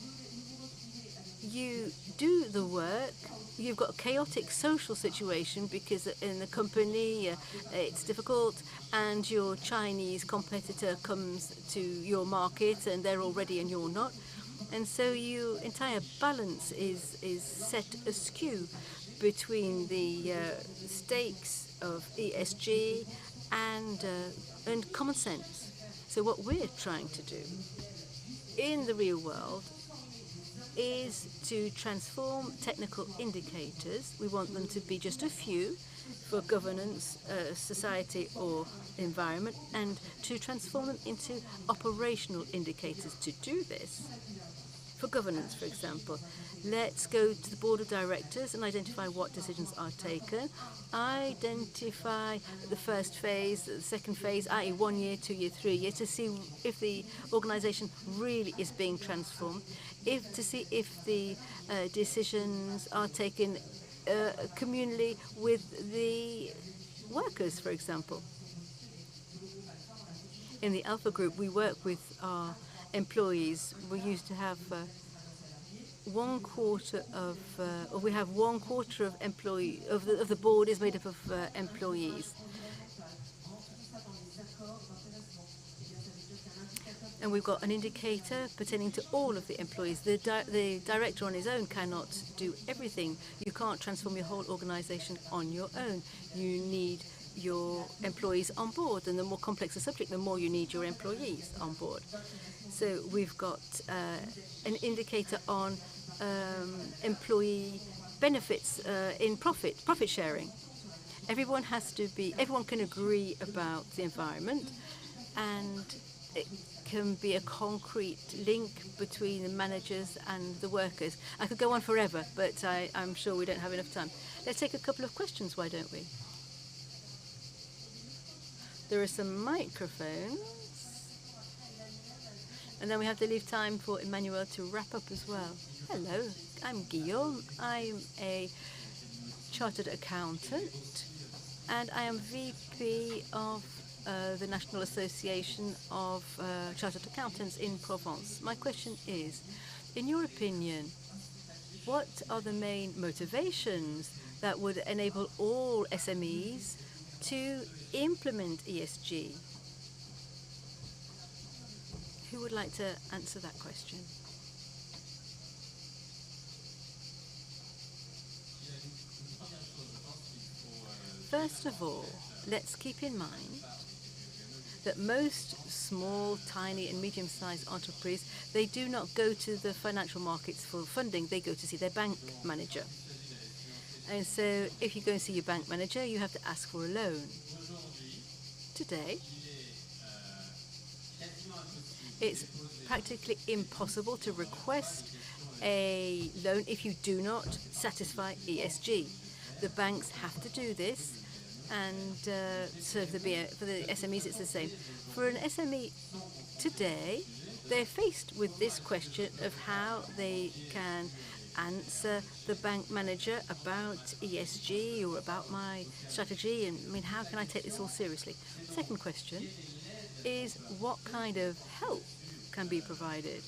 you do the work. You've got a chaotic social situation because in the company it's difficult, and your Chinese competitor comes to your market and they're all ready and you're not. And so your entire balance is set askew between the stakes of ESG and common sense. So what we're trying to do in the real world is to transform technical indicators. We want them to be just a few for governance, society or environment, and to transform them into operational indicators. To do this, for governance, for example, let's go to the board of directors and identify what decisions are taken. Identify the first phase, the second phase, i.e. 1 year, 2 year, 3 years, to see if the organization really is being transformed, to see if the decisions are taken communally with the workers, for example. In the Alpha Group, we work with our employees. We used to have one quarter of the board is made up of employees. And we've got an indicator pertaining to all of the employees. The director on his own cannot do everything. You can't transform your whole organization on your own. You need your employees on board, and the more complex the subject, the more you need your employees on board. So we've got an indicator on employee benefits in profit sharing. Everyone can agree about the environment, and it can be a concrete link between the managers and the workers. I could go on forever, but I'm sure we don't have enough time. Let's take a couple of questions, why don't we? There are some microphones. And then we have to leave time for Emmanuel to wrap up as well. Hello, I'm Guillaume. I'm a chartered accountant, and I am VP of the National Association of Chartered Accountants in Provence. My question is, in your opinion, what are the main motivations that would enable all SMEs to implement ESG? Who would like to answer that question? First of all, let's keep in mind that most small, tiny and medium-sized enterprises, they do not go to the financial markets for funding, they go to see their bank manager. And so if you go and see your bank manager, you have to ask for a loan. Today, it's practically impossible to request a loan if you do not satisfy ESG. The banks have to do this, and so for the SMEs it's the same. For an SME today, they're faced with this question of how they can answer the bank manager about ESG or about my strategy, and I mean, how can I take this all seriously? Second question is, what kind of help can be provided?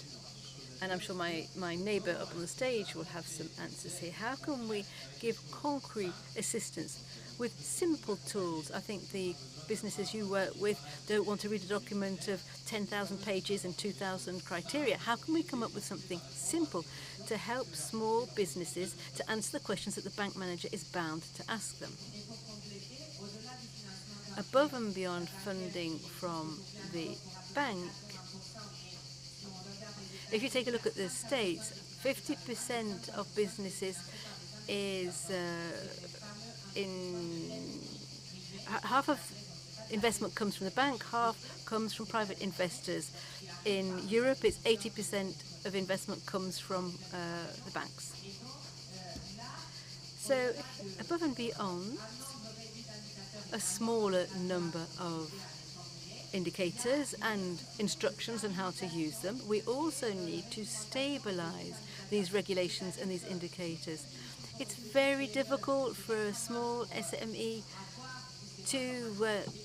And I'm sure my neighbour up on the stage will have some answers here. How can we give concrete assistance with simple tools? I think the businesses you work with don't want to read a document of 10,000 pages and 2,000 criteria. How can we come up with something simple to help small businesses to answer the questions that the bank manager is bound to ask them? Above and beyond funding from the bank, if you take a look at the States, 50% of businesses is half of investment comes from the bank, half comes from private investors. In Europe, it's 80% of investment comes from the banks. So above and beyond a smaller number of indicators and instructions on how to use them, we also need to stabilize these regulations and these indicators. It's very difficult for a small SME to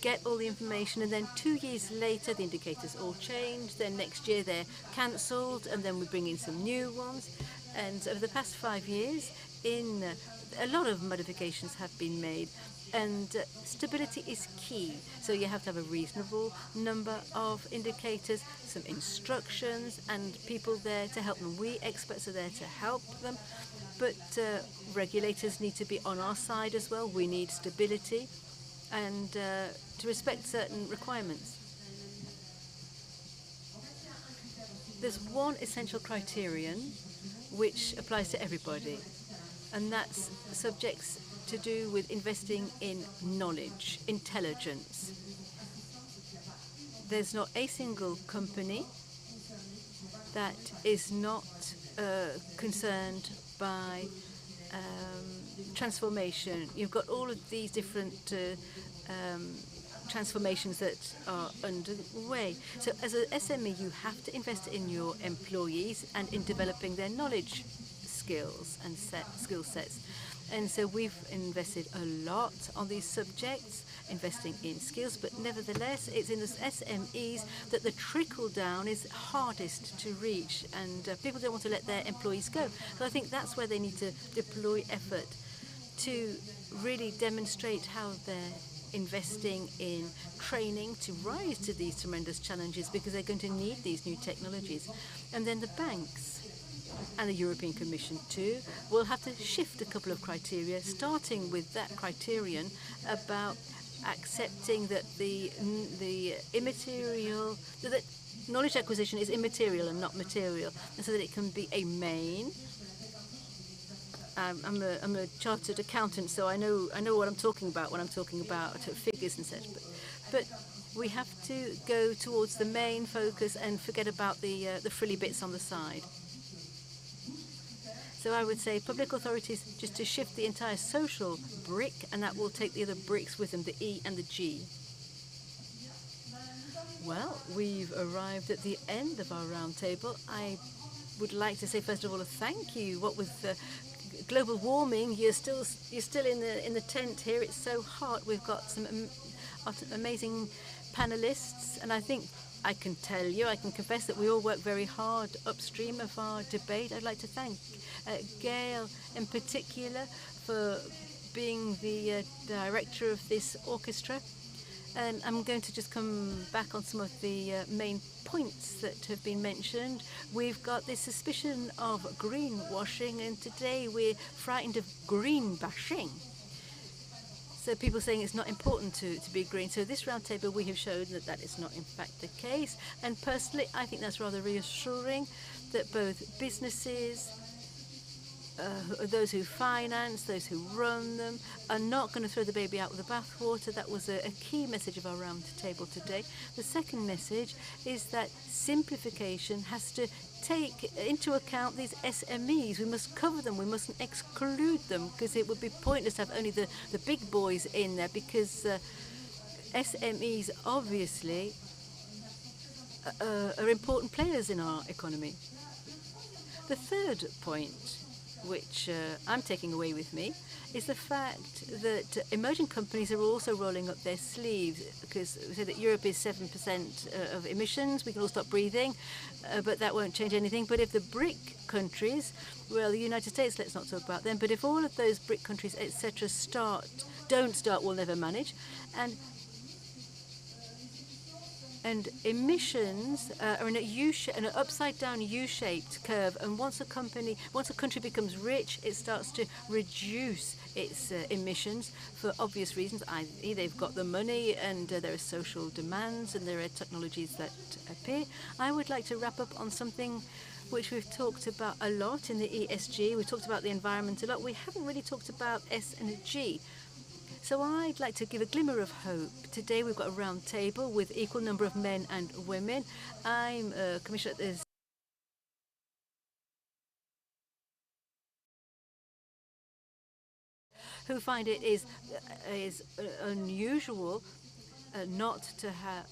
get all the information, and then 2 years later the indicators all change, then next year they're cancelled, and then we bring in some new ones. And over the past 5 years, a lot of modifications have been made, and stability is key. So you have to have a reasonable number of indicators, some instructions, and people there to help them. We experts are there to help them, but regulators need to be on our side as well. We need stability and to respect certain requirements. There's one essential criterion which applies to everybody, and that's subjects to do with investing in knowledge, intelligence. There's not a single company that is not concerned by transformation. You've got all of these different transformations that are underway. So as an SME, you have to invest in your employees and in developing their knowledge skills and skill sets. And so we've invested a lot on these subjects, investing in skills, but nevertheless, it's in the SMEs that the trickle down is hardest to reach, and people don't want to let their employees go. So I think that's where they need to deploy effort to really demonstrate how they're investing in training to rise to these tremendous challenges, because they're going to need these new technologies. And then the banks and the European Commission too will have to shift a couple of criteria, starting with that criterion about accepting that the knowledge acquisition is immaterial and not material, and so that it can be a main. I'm a chartered accountant, so I know what I'm talking about when I'm talking about figures and such. But We have to go towards the main focus and forget about the frilly bits on the side. So I would say public authorities just to shift the entire social brick, and that will take the other bricks with them, the E and the G. Well, we've arrived at the end of our roundtable. I would like to say, first of all, a thank you. What with global warming, you're still in the tent here. It's so hot. We've got some amazing panelists, and I think I can tell you, I can confess that we all work very hard upstream of our debate. I'd like to thank Gail in particular for being the director of this orchestra. And I'm going to just come back on some of the main points that have been mentioned. We've got this suspicion of greenwashing, and today we're frightened of green bashing. So people saying it's not important to be green. So this roundtable, we have shown that that is not in fact the case. And personally, I think that's rather reassuring that both businesses, those who finance, those who run them, are not going to throw the baby out with the bathwater. That was a key message of our round table today. The second message is that simplification has to take into account these SMEs. We must cover them. We mustn't exclude them, because it would be pointless to have only the big boys in there, because SMEs obviously are important players in our economy. The third point, which I'm taking away with me, is the fact that emerging companies are also rolling up their sleeves, because we said that Europe is 7% of emissions. We can all stop breathing, but that won't change anything. But if the BRIC countries, well, the United States, let's not talk about them, but if all of those BRIC countries, etc., don't start, we'll never manage. And emissions are in an upside-down U-shaped curve. And once a country becomes rich, it starts to reduce its emissions for obvious reasons. Either they've got the money, and there are social demands, and there are technologies that appear. I would like to wrap up on something which we've talked about a lot in the ESG. We've talked about the environment a lot. We haven't really talked about S and G. So I'd like to give a glimmer of hope. Today we've got a round table with equal number of men and women. I'm a commissioner at this who find it is unusual not to have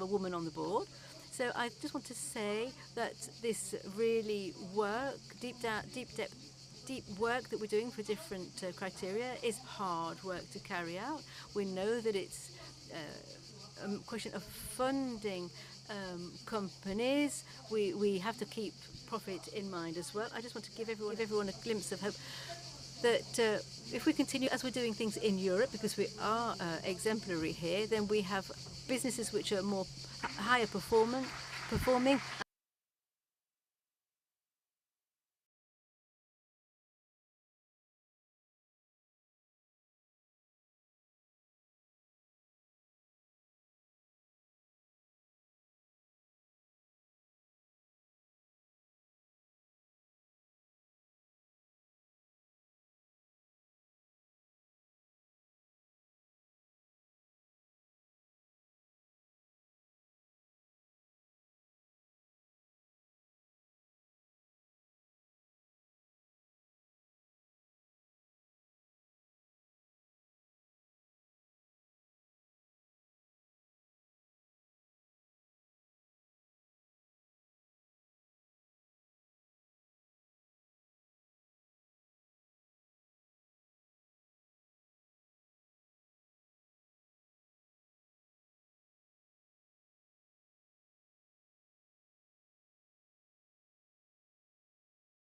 a woman on the board. So I just want to say that this really deep work that we're doing for different criteria is hard work to carry out. We know that it's a question of funding companies. We have to keep profit in mind as well. I just want to give everyone a glimpse of hope that if we continue as we're doing things in Europe, because we are exemplary here, then we have businesses which are more higher performing,